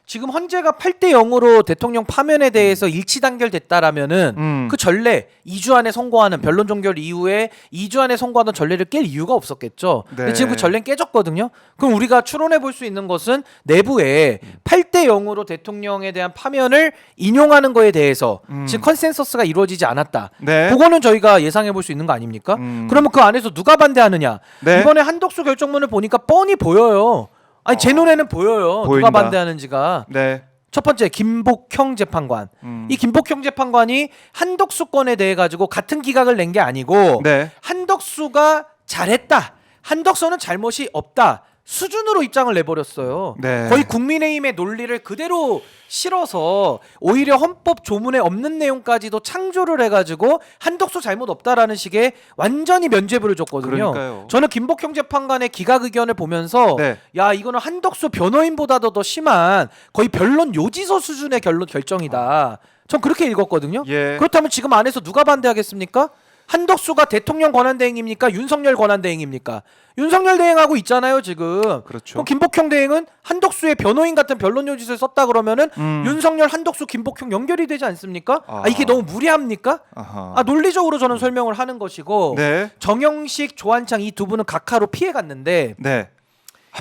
지금 헌재가 8대 0으로 대통령 파면에 대해서 일치 단결됐다라면은 그 전례 2주 안에 선고하는 변론 종결 이후에 2주 안에 선고하던 전례를 깰 이유가 없었겠죠. 근데 네. 지금 그 전례는 깨졌거든요. 그럼 우리가 추론해 볼 수 있는 것은 내부에 8대 0으로 대통령에 대한 파면을 인용하는 거에 대해서 지금 컨센서스가 이루어지지 않았다. 네. 그거는 저희가 예상해 볼 수 있는 거 아닙니까? 그러면 그 안에서 누가 반대하느냐? 네. 이번에 한덕수 결정문을 보니까 뻔히 보여요. 아니 제 눈에는 보여요. 보인다. 누가 반대하는지가. 네. 첫 번째 김복형 재판관. 이 김복형 재판관이 한덕수 건에 대해 가지고 같은 기각을 낸 게 아니고 네. 한덕수가 잘했다. 한덕수는 잘못이 없다. 수준으로 입장을 내버렸어요. 네. 거의 국민의힘의 논리를 그대로 실어서 오히려 헌법 조문에 없는 내용까지도 창조를 해가지고 한덕수 잘못 없다라는 식의 완전히 면죄부를 줬거든요. 그러니까요. 저는 김복형 재판관의 기각 의견을 보면서 네. 야 이거는 한덕수 변호인보다도 더 심한 거의 변론 요지서 수준의 결정이다. 전 그렇게 읽었거든요. 예. 그렇다면 지금 안에서 누가 반대하겠습니까? 한덕수가 대통령 권한대행입니까? 윤석열 권한대행입니까? 윤석열 대행하고 있잖아요 지금. 그렇죠. 그럼 김복형 대행은 한덕수의 변호인 같은 변론 요지서를 썼다 그러면은 윤석열, 한덕수, 김복형 연결이 되지 않습니까? 이게 너무 무리합니까? 아하. 논리적으로 저는 설명을 하는 것이고 네. 정영식, 조한창 이 두 분은 각하로 피해갔는데 네.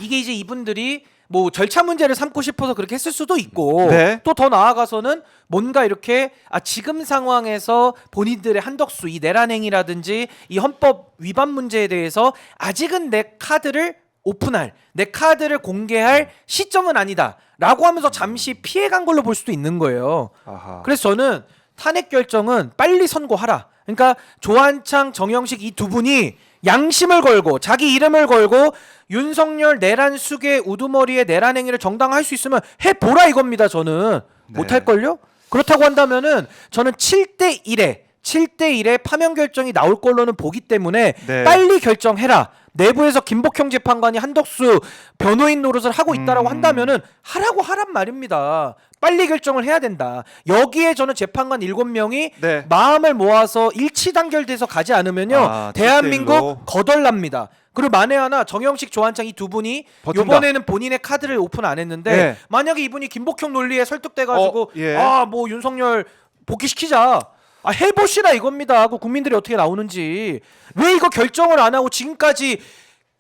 이게 이제 이분들이 뭐 절차 문제를 삼고 싶어서 그렇게 했을 수도 있고 네. 또 더 나아가서는 뭔가 이렇게 지금 상황에서 본인들의 한덕수 이 내란행위라든지 이 헌법 위반 문제에 대해서 아직은 내 카드를 오픈할 내 카드를 공개할 시점은 아니다라고 하면서 잠시 피해간 걸로 볼 수도 있는 거예요. 아하. 그래서 저는 탄핵 결정은 빨리 선고하라. 그러니까 조한창, 정영식 이 두 분이 양심을 걸고 자기 이름을 걸고 윤석열 내란 수괴 우두머리의 내란 행위를 정당화할 수 있으면 해보라 이겁니다. 저는 네. 못할걸요? 그렇다고 한다면은 저는 7대 1의 파면 결정이 나올 걸로는 보기 때문에 네. 빨리 결정해라. 내부에서 김복형 재판관이 한덕수 변호인 노릇을 하고 있다라고 한다면은 하라고 하란 말입니다. 빨리 결정을 해야 된다. 여기에 저는 재판관 7명이 네. 마음을 모아서 일치 단결돼서 가지 않으면요. 대한민국 7대1로. 거덜납니다. 그리고 만에 하나 정영식, 조한창 이 두 분이 버틴다. 이번에는 본인의 카드를 오픈 안 했는데 네. 만약에 이분이 김복형 논리에 설득돼가지고 예. 뭐 윤석열 복귀시키자. 해보시라 이겁니다. 그 국민들이 어떻게 나오는지. 왜 이거 결정을 안 하고 지금까지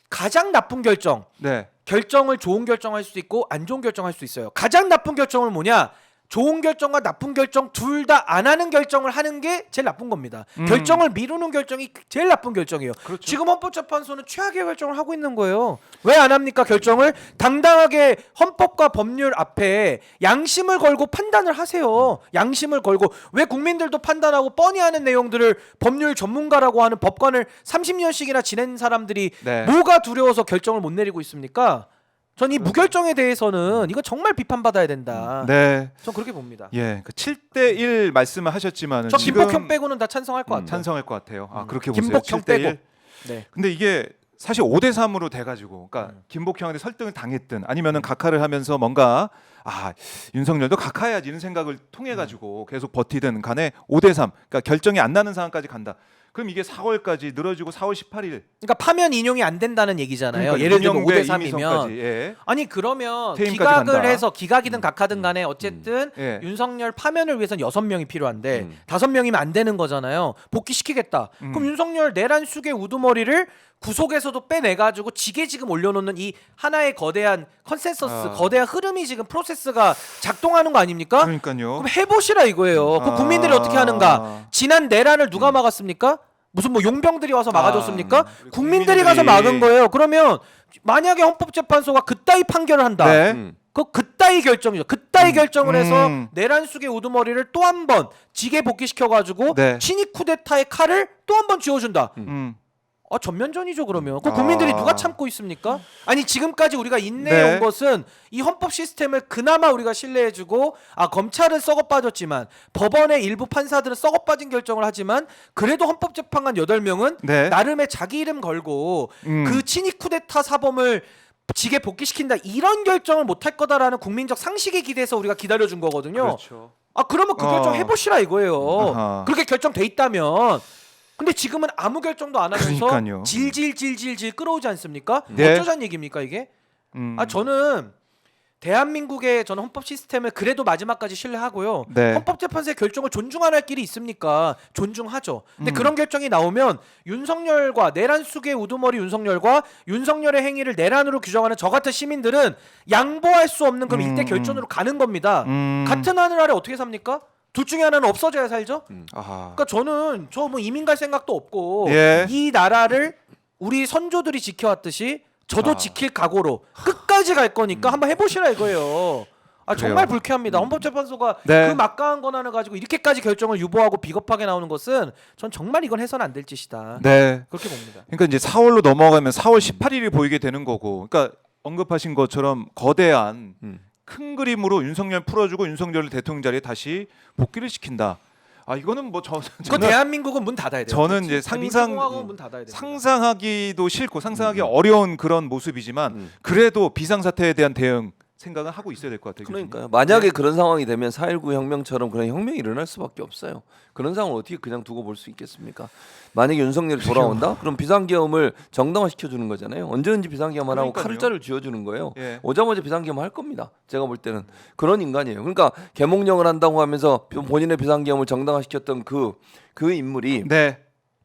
가장 나쁜 결정. 네. 결정을 좋은 결정할 수도 있고 안 좋은 결정할 수도 있어요. 가장 나쁜 결정은 뭐냐? 좋은 결정과 나쁜 결정 둘 다 안 하는 결정을 하는 게 제일 나쁜 겁니다. 결정을 미루는 결정이 제일 나쁜 결정이에요. 그렇죠. 지금 헌법재판소는 최악의 결정을 하고 있는 거예요. 왜 안 합니까? 결정을 당당하게 헌법과 법률 앞에 양심을 걸고 판단을 하세요. 양심을 걸고 왜 국민들도 판단하고 뻔히 하는 내용들을 법률 전문가라고 하는 법관을 30년씩이나 지낸 사람들이 네. 뭐가 두려워서 결정을 못 내리고 있습니까? 전 이 무결정에 대해서는 이거 정말 비판받아야 된다. 네. 전 그렇게 봅니다. 예. 그 7대 1 말씀을 하셨지만은 저 지금 김복형 빼고는 다 찬성할 것 같아요. 찬성할 것 같아요. 그렇게 보세요. 김복형 7대 1. 빼고. 네. 근데 이게 사실 5대 3으로 돼 가지고 그러니까 김복형한테 설득을 당했든 아니면은 각하를 하면서 뭔가 윤석열도 각하해야지 이런 생각을 통해 가지고 계속 버티든 간에 5대 3. 그러니까 결정이 안 나는 상황까지 간다. 그럼 이게 4월까지 늘어지고 4월 18일. 그러니까 파면 인용이 안 된다는 얘기잖아요. 그러니까 예를 들면 임명대 5대 3이면 임의선까지, 예. 아니 그러면 퇴임까지 기각을 간다. 해서 기각이든 각하든 간에 어쨌든 예. 윤석열 파면을 위해서는 6명이 필요한데 5명이면 안 되는 거잖아요. 복귀시키겠다. 그럼 윤석열 내란 수계 우두머리를 구속에서도 빼내가지고 지게 지금 올려놓는 이 하나의 거대한 컨센서스, 거대한 흐름이 지금 프로세스가 작동하는 거 아닙니까? 그러니까요. 그럼 해보시라 이거예요. 그럼 국민들이 어떻게 하는가? 지난 내란을 누가 막았습니까? 무슨 뭐 용병들이 와서 막아줬습니까? 국민들이 가서 막은 거예요. 그러면 만약에 헌법재판소가 그따위 판결을 한다. 네. 그따위 결정이죠. 그따위 결정을 해서 내란 수계 우두머리를 또 한 번 지게 복귀시켜가지고 네. 친위 쿠데타의 칼을 또 한 번 쥐어준다. 전면전이죠 그러면. 그 국민들이 누가 참고 있습니까? 아니 지금까지 우리가 인내해 온 것은 이 헌법 시스템을 그나마 우리가 신뢰해주고 검찰은 썩어 빠졌지만 법원의 일부 판사들은 썩어 빠진 결정을 하지만 그래도 헌법재판관 8명은 네. 나름의 자기 이름 걸고 그 친위 쿠데타 사범을 지게 복귀시킨다 이런 결정을 못할 거다라는 국민적 상식에 기대서 우리가 기다려준 거거든요. 그렇죠. 그러면 그 결정 해보시라 이거예요. 아하. 그렇게 결정돼 있다면. 근데 지금은 아무 결정도 안 하면서 그러니까요. 질질질질질 끌어오지 않습니까? 네. 어쩌자는 얘기입니까 이게? 저는 대한민국의 저는 헌법 시스템을 그래도 마지막까지 신뢰하고요. 네. 헌법재판소의 결정을 존중할 길이 있습니까? 존중하죠. 근데 그런 결정이 나오면 윤석열과 내란 수계 우두머리 윤석열의 행위를 내란으로 규정하는 저 같은 시민들은 양보할 수 없는 그럼 일대 결전으로 가는 겁니다. 같은 하늘 아래 어떻게 삽니까? 둘 중에 하나는 없어져야 살죠. 아하. 그러니까 저는 뭐 이민 갈 생각도 없고 예. 이 나라를 우리 선조들이 지켜왔듯이 저도 지킬 각오로 끝까지 갈 거니까 한번 해보시라 이거예요. 정말 불쾌합니다. 헌법재판소가 네. 그 막강한 권한을 가지고 이렇게까지 결정을 유보하고 비겁하게 나오는 것은 전 정말 이건 해서는 안 될 짓이다. 네. 그렇게 봅니다. 그러니까 이제 4월로 넘어가면 4월 18일이 보이게 되는 거고. 그러니까 언급하신 것처럼 거대한 큰 그림으로 윤석열 풀어주고 윤석열을 대통령 자리에 다시 복귀를 시킨다. 이거는 뭐 그 대한민국은 문 닫아야 돼요. 저는 이제 민주공화국은 문 닫아야 돼요. 상상하기도 싫고 상상하기 어려운 그런 모습이지만 그래도 비상사태에 대한 대응 생각은 하고 있어야 될 것 같아요. 그러니까요. 만약에 그런 상황이 되면 4.19 혁명처럼 그런 혁명이 일어날 수밖에 없어요. 그런 상황을 어떻게 그냥 두고 볼 수 있겠습니까? 만약에 윤석열이 돌아온다? 그럼 비상계엄을 정당화시켜 주는 거잖아요. 언제든지 비상계엄을 하고 칼자를 쥐어주는 거예요. 예. 오자마자 비상계엄 할 겁니다. 제가 볼 때는 그런 인간이에요. 그러니까 계몽령을 한다고 하면서 본인의 비상계엄을 정당화시켰던 그 인물이 네.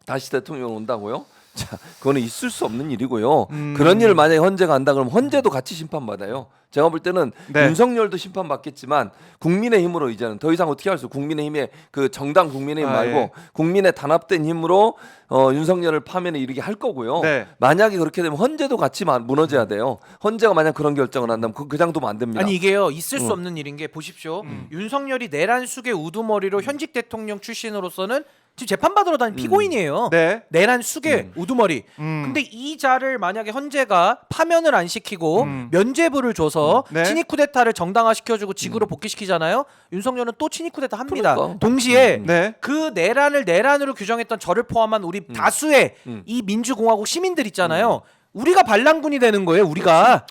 다시 대통령 온다고요? 자, 그거는 있을 수 없는 일이고요. 그런 일을 만약에 헌재가 한다 그러면 헌재도 같이 심판받아요. 제가 볼 때는 네. 윤석열도 심판받겠지만 국민의힘으로 이제는 더 이상 어떻게 할 수? 국민의힘의 그 정당 국민의힘 말고 예. 국민의 단합된 힘으로 윤석열을 파면에 이르게 할 거고요. 네. 만약에 그렇게 되면 헌재도 같이 무너져야 돼요. 헌재가 만약 그런 결정을 한다면 그냥 두면 안 됩니다. 아니 이게요 있을 수 없는 일인 게 보십시오. 윤석열이 내란 수계 우두머리로 현직 대통령 출신으로서는 지금 재판받으러 다니는 피고인이에요. 네. 내란 수계 우두머리. 근데 이 자를 만약에 헌재가 파면을 안 시키고 면죄부를 줘서 네. 친위 쿠데타를 정당화시켜주고 직으로 복귀시키잖아요. 윤석열은 또 친위 쿠데타 합니다. 그러니까. 동시에 네. 그 내란을 내란으로 규정했던 저를 포함한 우리 다수의 이 민주공화국 시민들 있잖아요. 우리가 반란군이 되는 거예요. 우리가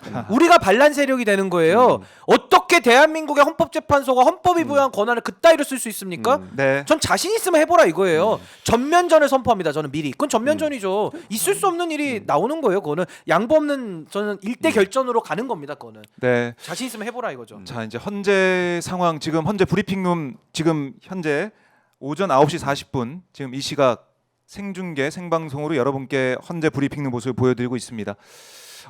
반란 세력이 되는 거예요. 어떻게 대한민국의 헌법재판소가 헌법이 부여한 권한을 그따위로 쓸 수 있습니까? 네. 전 자신 있으면 해보라 이거예요. 전면전을 선포합니다. 저는 미리. 그건 전면전이죠. 있을 수 없는 일이 나오는 거예요. 그거는 양보 없는 저는 일대 결전으로 가는 겁니다. 그거는 네. 자신 있으면 해보라 이거죠. 자, 이제 헌재 상황 지금 헌재 브리핑룸 지금 현재 오전 9시 40분 지금 이 시각 생중계 생방송으로 여러분께 헌재 브리핑룸 모습을 보여드리고 있습니다.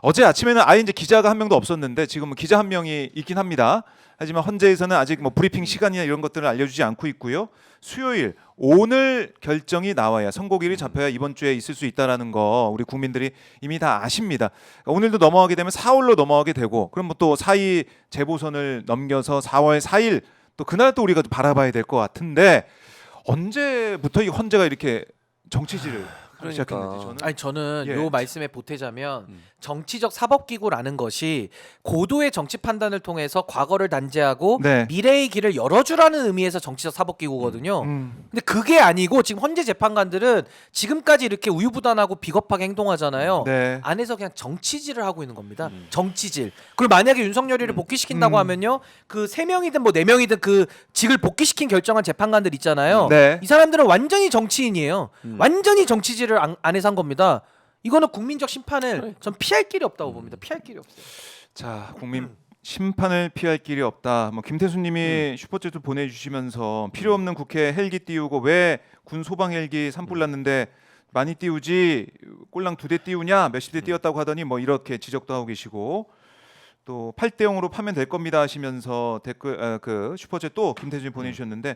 어제 아침에는 아예 이제 기자가 한 명도 없었는데 지금은 기자 한 명이 있긴 합니다. 하지만 헌재에서는 아직 뭐 브리핑 시간이나 이런 것들을 알려주지 않고 있고요. 수요일 오늘 결정이 나와야 선고일이 잡혀야 이번 주에 있을 수 있다라는 거 우리 국민들이 이미 다 아십니다. 오늘도 넘어가게 되면 4월로 넘어가게 되고 그럼 뭐 또 4.2 재보선을 넘겨서 4월 4일 또 그날 또 우리가 바라봐야 될 것 같은데 언제부터 이 헌재가 이렇게 정치질을 시작했는지 저는 저는 예. 요 말씀에 보태자면 정치적 사법기구라는 것이 고도의 정치 판단을 통해서 과거를 단죄하고 네. 미래의 길을 열어주라는 의미에서 정치적 사법기구거든요. 근데 그게 아니고 지금 헌재 재판관들은 지금까지 이렇게 우유부단하고 비겁하게 행동하잖아요. 네. 안에서 그냥 정치질을 하고 있는 겁니다. 정치질. 그리고 만약에 윤석열이를 복귀시킨다고 하면요, 그 3명이든 뭐 4명이든 그 직을 복귀시킨 결정한 재판관들 있잖아요. 네. 이 사람들은 완전히 정치인이에요. 완전히 정치질을 안에서 한 겁니다. 이거는 국민적 심판을 전 피할 길이 없다고 봅니다. 피할 길이 없어요. 자, 국민 심판을 피할 길이 없다. 뭐 김태수님이 슈퍼챗을 보내주시면서 필요 없는 국회 헬기 띄우고 왜 군 소방 헬기 산불 났는데 많이 띄우지 꼴랑 2대 띄우냐 몇십 대 띄웠다고 하더니 뭐 이렇게 지적도 하고 계시고 또 8대 0으로 파면 될 겁니다 하시면서 댓글 그 슈퍼챗 또 김태수님 보내주셨는데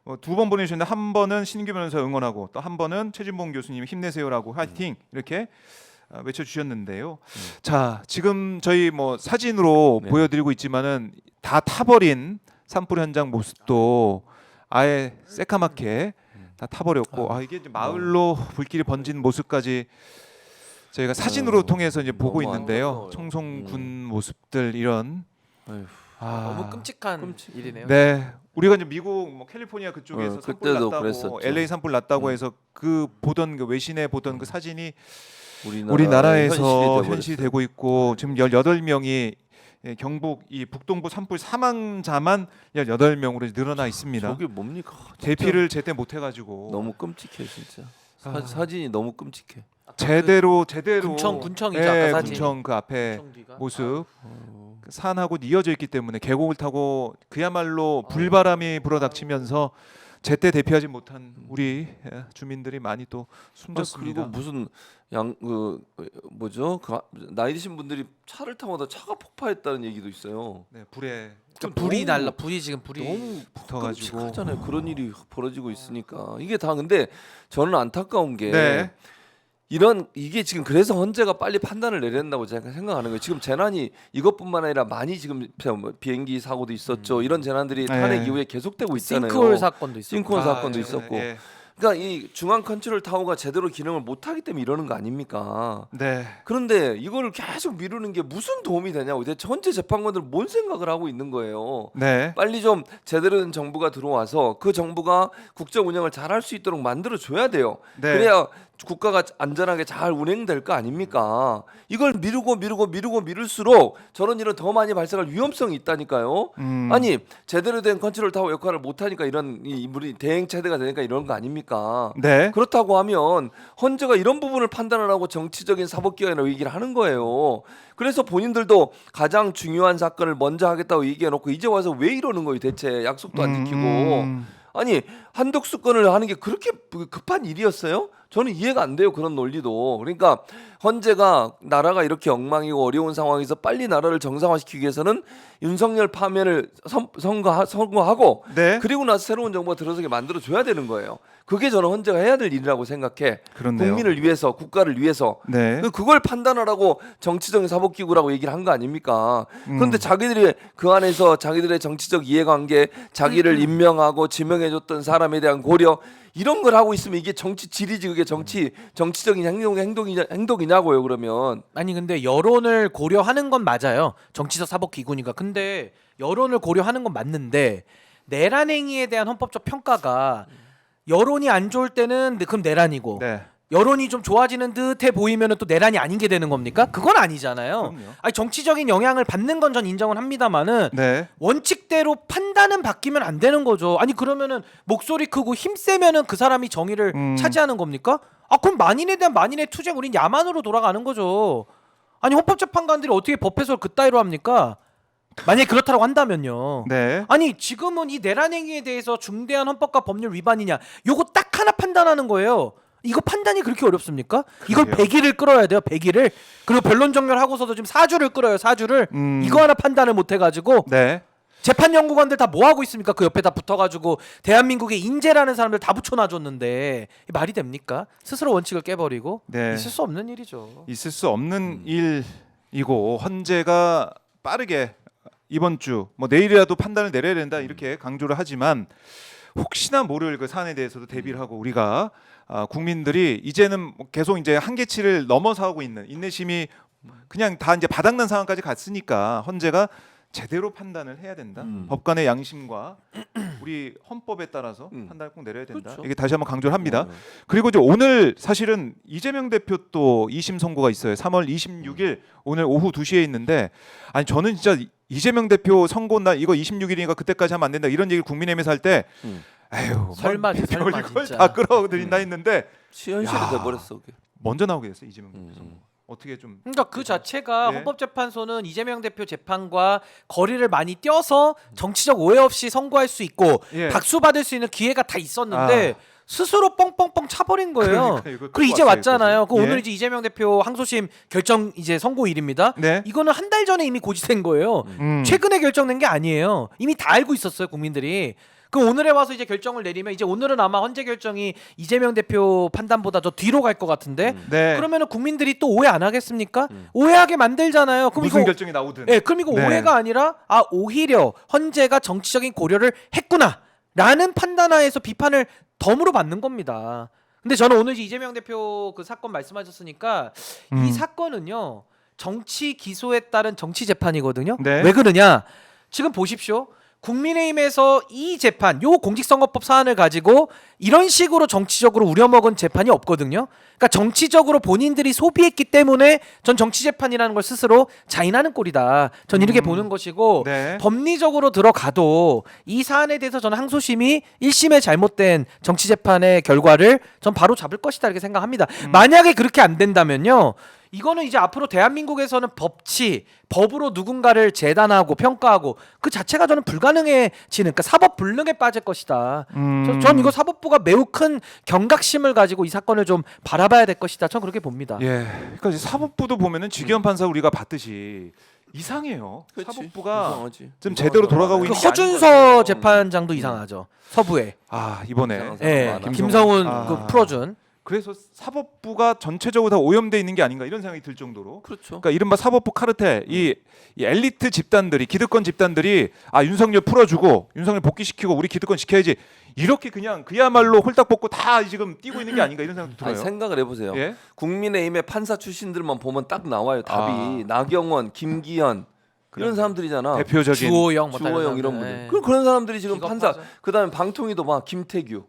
2번 보내주셨는데 한 번은 신인규 변호사 응원하고 또 한 번은 최진봉 교수님 힘내세요라고 화이팅 이렇게 외쳐주셨는데요. 자, 지금 저희 뭐 사진으로 네. 보여드리고 있지만은 다 타버린 산불 현장 모습도 아예 새까맣게 다 타버렸고 이게 이제 마을로 불길이 번진 모습까지 저희가 사진으로 통해서 이제 보고 너무 있는데요. 안타까워요. 청송군 모습들 이런 아휴. 너무 끔찍한 일이네요. 네, 우리가 이제 미국 뭐 캘리포니아 그쪽에서 산불 그때도 났다고 그랬었죠. LA 산불 났다고 해서 그 보던 그 외신에 보던 그 사진이 우리나라에서 우리나라에서 현실이 현실되고 있고 지금 18명이 경북 이 북동부 산불 사망자만 18명으로 늘어나 있습니다. 저게 뭡니까? 대피를 제때 못 해가지고 너무 끔찍해 진짜. 아. 사진이 너무 끔찍해. 제대로 군청이죠, 아까 사진. 군청 그 앞에 군청 뒤가. 모습 그 산하고 이어져 있기 때문에 계곡을 타고 그야말로 불바람이 불어닥치면서 제때 대피하지 못한 우리 주민들이 많이 또 숨졌습니다. 그리고 무슨 뭐죠? 나이 드신 분들이 차를 타고다 차가 폭파했다는 얘기도 있어요. 네, 불에 그러니까 불이 지금 너무 붙어가지고. 끔찍하잖아요. 그런 일이 벌어지고 있으니까 이게 다 근데 저는 안타까운 게 네. 이게 지금 그래서 헌재가 빨리 판단을 내려야 된다고 제가 생각하는 거예요. 지금 재난이 이것뿐만 아니라 많이 지금 비행기 사고도 있었죠. 이런 재난들이 탄핵 네. 이후에 계속되고 있잖아요. 싱크홀 사건도 있었고. 싱크홀 사건도 네, 있었고. 네. 그러니까 이 중앙 컨트롤 타워가 제대로 기능을 못하기 때문에 이러는 거 아닙니까? 네. 그런데 이거를 계속 미루는 게 무슨 도움이 되냐고. 대체 헌재 재판관들 뭔 생각을 하고 있는 거예요. 네. 빨리 좀 제대로 된 정부가 들어와서 그 정부가 국정 운영을 잘할 수 있도록 만들어 줘야 돼요. 네. 그래야 국가가 안전하게 잘 운행될 거 아닙니까? 이걸 미룰수록 저런 일은 더 많이 발생할 위험성이 있다니까요. 아니 제대로 된 컨트롤 타워 역할을 못하니까 이런 우리 대행 체제가 되니까 이런 거 아닙니까? 네. 그렇다고 하면 헌재가 이런 부분을 판단을 하고 정치적인 사법기관이라고 얘기를 하는 거예요. 그래서 본인들도 가장 중요한 사건을 먼저 하겠다고 얘기해놓고 이제 와서 왜 이러는 거예요? 대체 약속도 안 지키고. 아니 한독수 건을 하는 게 그렇게 급한 일이었어요? 저는 이해가 안 돼요. 그런 논리도. 그러니까 헌재가 나라가 이렇게 엉망이고 어려운 상황에서 빨리 나라를 정상화시키기 위해서는 윤석열 파면을 선고하고 네. 그리고 나서 새로운 정부가 들어서게 만들어줘야 되는 거예요. 그게 저는 헌재가 해야 될 일이라고 생각해. 그렇네요. 국민을 위해서, 국가를 위해서. 네. 그걸 판단하라고 정치적인 사법기구라고 얘기를 한 거 아닙니까? 그런데 자기들이 그 안에서 자기들의 정치적 이해관계, 자기를 임명하고 지명해줬던 사람에 대한 고려 이런 걸 하고 있으면 이게 정치 질이지 그게 정치적인 행동이냐고요 그러면. 아니 근데 여론을 고려하는 건 맞아요. 정치적 사법기구니까. 근데 여론을 고려하는 건 맞는데 내란 행위에 대한 헌법적 평가가 여론이 안 좋을 때는 그럼 내란이고 네. 여론이 좀 좋아지는 듯해 보이면은 또 내란이 아닌 게 되는 겁니까? 그건 아니잖아요. 그럼요. 아니 정치적인 영향을 받는 건 전 인정은 합니다만은 네. 원칙대로 판단은 바뀌면 안 되는 거죠. 아니 그러면은 목소리 크고 힘 세면은 그 사람이 정의를 차지하는 겁니까? 그럼 만인에 대한 만인의 투쟁 우린 야만으로 돌아가는 거죠. 아니 헌법재판관들이 어떻게 법해석을 그따위로 합니까? 만약에 그렇다고 한다면요. 네. 아니 지금은 이 내란 행위에 대해서 중대한 헌법과 법률 위반이냐 요거 딱 하나 판단하는 거예요. 이거 판단이 그렇게 어렵습니까? 이걸 그러게요. 100일을 끌어야 돼요. 100일을. 그리고 변론 정렬하고서도 지금 4주를 끌어요. 4주를. 이거 하나 판단을 못 해가지고 네. 재판 연구관들 다 뭐 하고 있습니까? 그 옆에 다 붙어가지고 대한민국의 인재라는 사람들 다 붙여놔줬는데 말이 됩니까? 스스로 원칙을 깨버리고 네. 있을 수 없는 일이죠. 있을 수 없는 일이고 헌재가 빠르게 이번 주 뭐 내일이라도 판단을 내려야 된다 이렇게 강조를 하지만 혹시나 모를 그 사안에 대해서도 대비를 하고 우리가 국민들이 이제는 계속 이제 한계치를 넘어서고 있는 인내심이 그냥 다 이제 바닥난 상황까지 갔으니까 헌재가 제대로 판단을 해야 된다. 법관의 양심과 우리 헌법에 따라서 판단을 꼭 내려야 된다. 그렇죠. 이게 다시 한번 강조를 합니다. 그리고 이제 오늘 사실은 이재명 대표 또 2심 선고가 있어요. 3월 26일 오늘 오후 2시에 있는데 아니 저는 진짜 이재명 대표 선고 날 이거 26일이니까 그때까지 하면 안 된다. 이런 얘기를 국민의힘에서 할 때 에휴 설마 별걸 진짜. 다 끌어들인다 했는데 현실이 야. 돼버렸어. 그게. 먼저 나오게 됐어요. 이재명 대표 선고. 어떻게 좀 그러니까 그 자체가 예. 헌법재판소는 이재명 대표 재판과 거리를 많이 띄어서 정치적 오해 없이 선고할 수 있고 예. 박수 받을 수 있는 기회가 다 있었는데 스스로 뻥뻥뻥 차버린 거예요. 그러니까 이거 그리고 이제 왔어요, 왔잖아요. 그 여기까지. 오늘 예. 이제 이재명 대표 항소심 결정 이제 선고일입니다. 네. 이거는 한 달 전에 이미 고지된 거예요. 최근에 결정된 게 아니에요. 이미 다 알고 있었어요, 국민들이. 그 오늘에 와서 이제 결정을 내리면 이제 오늘은 아마 헌재 결정이 이재명 대표 판단보다 더 뒤로 갈 것 같은데 네. 그러면은 국민들이 또 오해 안 하겠습니까? 오해하게 만들잖아요. 그럼 무슨 이거 결정이 나오든. 예, 그럼 이거 네. 오해가 아니라 오히려 헌재가 정치적인 고려를 했구나라는 판단하에서 비판을 덤으로 받는 겁니다. 근데 저는 오늘 이재명 대표 그 사건 말씀하셨으니까 이 사건은요 정치 기소에 따른 정치 재판이거든요. 네. 왜 그러냐? 지금 보십시오. 국민의힘에서 이 재판, 요 공직선거법 사안을 가지고 이런 식으로 정치적으로 우려먹은 재판이 없거든요. 그러니까 정치적으로 본인들이 소비했기 때문에 전 정치 재판이라는 걸 스스로 자인하는 꼴이다. 전 이렇게 보는 것이고 네. 법리적으로 들어가도 이 사안에 대해서 저는 항소심이 1심의 잘못된 정치 재판의 결과를 전 바로 잡을 것이다 이렇게 생각합니다. 만약에 그렇게 안 된다면요. 이거는 이제 앞으로 대한민국에서는 법으로 누군가를 재단하고 평가하고 그 자체가 저는 불가능해지는 그러니까 사법 불능에 빠질 것이다. 전 이거 사법부가 매우 큰 경각심을 가지고 이 사건을 좀 바라봐야 될 것이다. 전 그렇게 봅니다. 예. 그러니까 이제 사법부도 보면은 직위원 판사 우리가 봤듯이 이상해요. 그치. 사법부가 이상하지. 좀 제대로 돌아가고 그 있는 게 아닌 것 허준서 같아요. 재판장도 이상하죠. 서부에. 이번에 이상한 예, 많아. 김성훈 아. 그 풀어준. 그래서 사법부가 전체적으로 다 오염돼 있는 게 아닌가 이런 생각이 들 정도로. 그렇죠. 그러니까 이른바 사법부 카르텔 이 엘리트 집단들이 기득권 집단들이 윤석열 풀어주고 윤석열 복귀시키고 우리 기득권 지켜야지 이렇게 그냥 그야말로 홀딱 벗고 다 지금 뛰고 있는 게 아닌가 이런 생각도 들어요. 아니, 생각을 해보세요. 예? 국민의힘의 판사 출신들만 보면 딱 나와요. 답이 아. 나경원, 김기현 이런 사람들이잖아. 대표적인 주호영, 뭐 주호영 이런 사람들. 분들. 그런 사람들이 지금 기겁하죠. 판사. 그다음에 방통위도 막 김태규.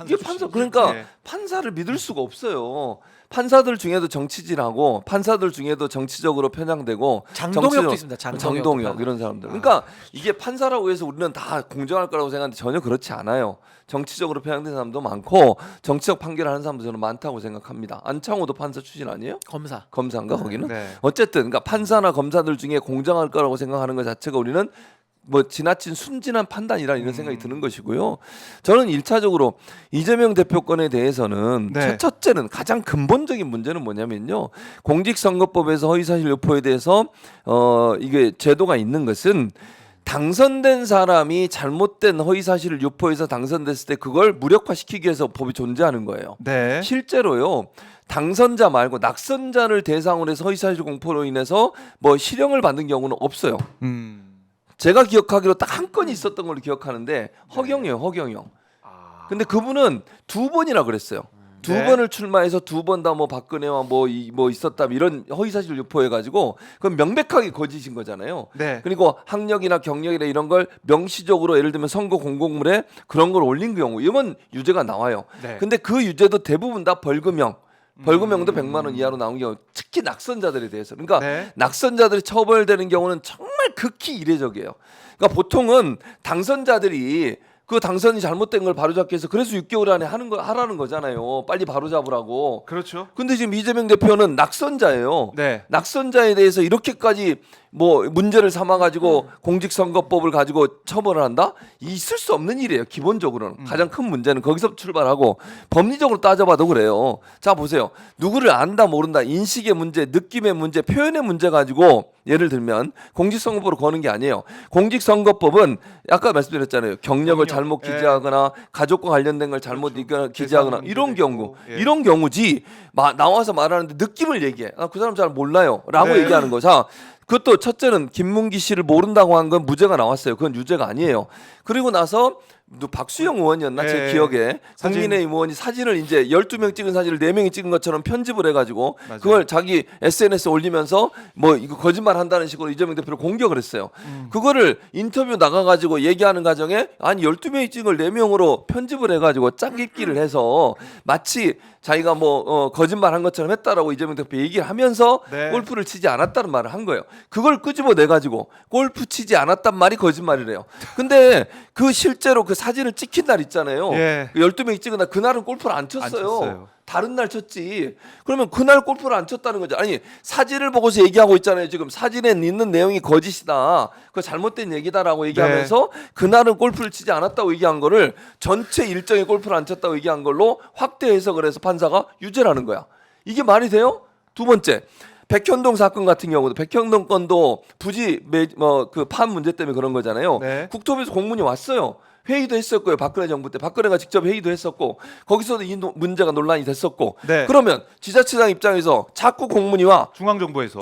이게 판사 출신. 그러니까 예. 판사를 믿을 수가 없어요. 판사들 중에도 정치질하고 판사들 중에도 정치적으로 편향되고 장동혁도 정치적- 있습니다. 장동혁 이런 사람들. 그러니까 이게 판사라고 해서 우리는 다 공정할 거라고 생각하는데 전혀 그렇지 않아요. 정치적으로 편향된 사람도 많고 정치적 판결하는 사람도 저는 많다고 생각합니다. 안창호도 판사 출신 아니에요? 검사. 검사인가 거기는? 네. 어쨌든 그러니까 판사나 검사들 중에 공정할 거라고 생각하는 것 자체가 우리는 뭐 지나친 순진한 판단이라 이런 생각이 드는 것이고요. 저는 1차적으로 이재명 대표권에 대해서는 네. 첫째는 가장 근본적인 문제는 뭐냐면요. 공직선거법에서 허위사실 유포에 대해서 이게 제도가 있는 것은 당선된 사람이 잘못된 허위사실을 유포해서 당선됐을 때 그걸 무력화시키기 위해서 법이 존재하는 거예요. 네. 실제로요. 당선자 말고 낙선자를 대상으로 해서 허위사실 공포로 인해서 뭐 실형을 받는 경우는 없어요. 제가 기억하기로 딱 한 건이 있었던 걸로 기억하는데 허경이요, 허경영. 근데 그분은 2번이나 그랬어요. 두 네. 번을 출마해서 2번 다 뭐 박근혜와 뭐 있었다 이런 허위사실 유포해가지고 그건 명백하게 거짓인 거잖아요. 네. 그리고 학력이나 경력이나 이런 걸 명시적으로 예를 들면 선거 공고문에 그런 걸 올린 경우 이건 유죄가 나와요. 네. 근데 그 유죄도 대부분 다 벌금형. 벌금형도 100만 원 이하로 나온 경우 특히 낙선자들에 대해서 그러니까 네. 낙선자들이 처벌되는 경우는 정말 극히 이례적이에요. 그러니까 보통은 당선자들이 그 당선이 잘못된 걸 바로잡기 위해서 그래서 6개월 안에 하라는 거잖아요. 빨리 바로잡으라고. 그렇죠. 근데 지금 이재명 대표는 낙선자예요. 네. 낙선자에 대해서 이렇게까지 뭐 문제를 삼아가지고 공직선거법을 가지고 처벌을 한다? 있을 수 없는 일이에요. 기본적으로는 가장 큰 문제는 거기서 출발하고 법리적으로 따져봐도 그래요. 자 보세요. 누구를 안다 모른다 인식의 문제, 느낌의 문제, 표현의 문제 가지고 예를 들면 공직선거법으로 거는 게 아니에요. 공직선거법은 아까 말씀드렸잖아요. 경력을 잘못 예. 기재하거나 가족과 관련된 걸 잘못 기재하거나 재산 이런 문제도 경우 있고, 예. 이런 경우지 나와서 말하는데 느낌을 얘기해. 그 사람 잘 몰라요라고 네. 얘기하는 거. 자 그것도 첫째는 김문기 씨를 모른다고 한 건 무죄가 나왔어요. 그건 유죄가 아니에요. 그리고 나서 박수영 의원이었나 제 기억에 국민의힘 의원이 사진을 이제 12명 찍은 사진을 4명이 찍은 것처럼 편집을 해가지고 맞아요. 그걸 자기 SNS에 올리면서 뭐 이거 거짓말 한다는 식으로 이재명 대표를 공격을 했어요. 그거를 인터뷰 나가가지고 얘기하는 과정에 아니 12명이 찍은 걸 4명으로 편집을 해가지고 짝짓기를 해서 마치 자기가 뭐 거짓말 한 것처럼 했다라고 이재명 대표 얘기를 하면서 네. 골프를 치지 않았다는 말을 한 거예요. 그걸 끄집어내 가지고 골프 치지 않았단 말이 거짓말이래요. 근데 그 실제로 그 사진을 찍힌 날 있잖아요. 예. 12명이 찍은 날 그날은 골프를 안 쳤어요. 안 쳤어요. 다른 날 쳤지. 그러면 그날 골프를 안 쳤다는 거죠. 아니 사진을 보고서 얘기하고 있잖아요. 지금 사진에 있는 내용이 거짓이다. 그거 잘못된 얘기다라고 얘기하면서 그날은 골프를 치지 않았다고 얘기한 거를 전체 일정에 골프를 안 쳤다고 얘기한 걸로 확대 해석을 해서 판사가 유죄라는 거야. 이게 말이 돼요? 두 번째. 백현동 사건 같은 경우도 백현동 건도 부지 그 판 문제 때문에 그런 거잖아요. 네. 국토부에서 공문이 왔어요. 회의도 했었고요. 박근혜 정부 때 박근혜가 직접 회의도 했었고 거기서도 이 문제가 논란이 됐었고 네. 그러면 지자체장 입장에서 자꾸 공문이 와 중앙정부에서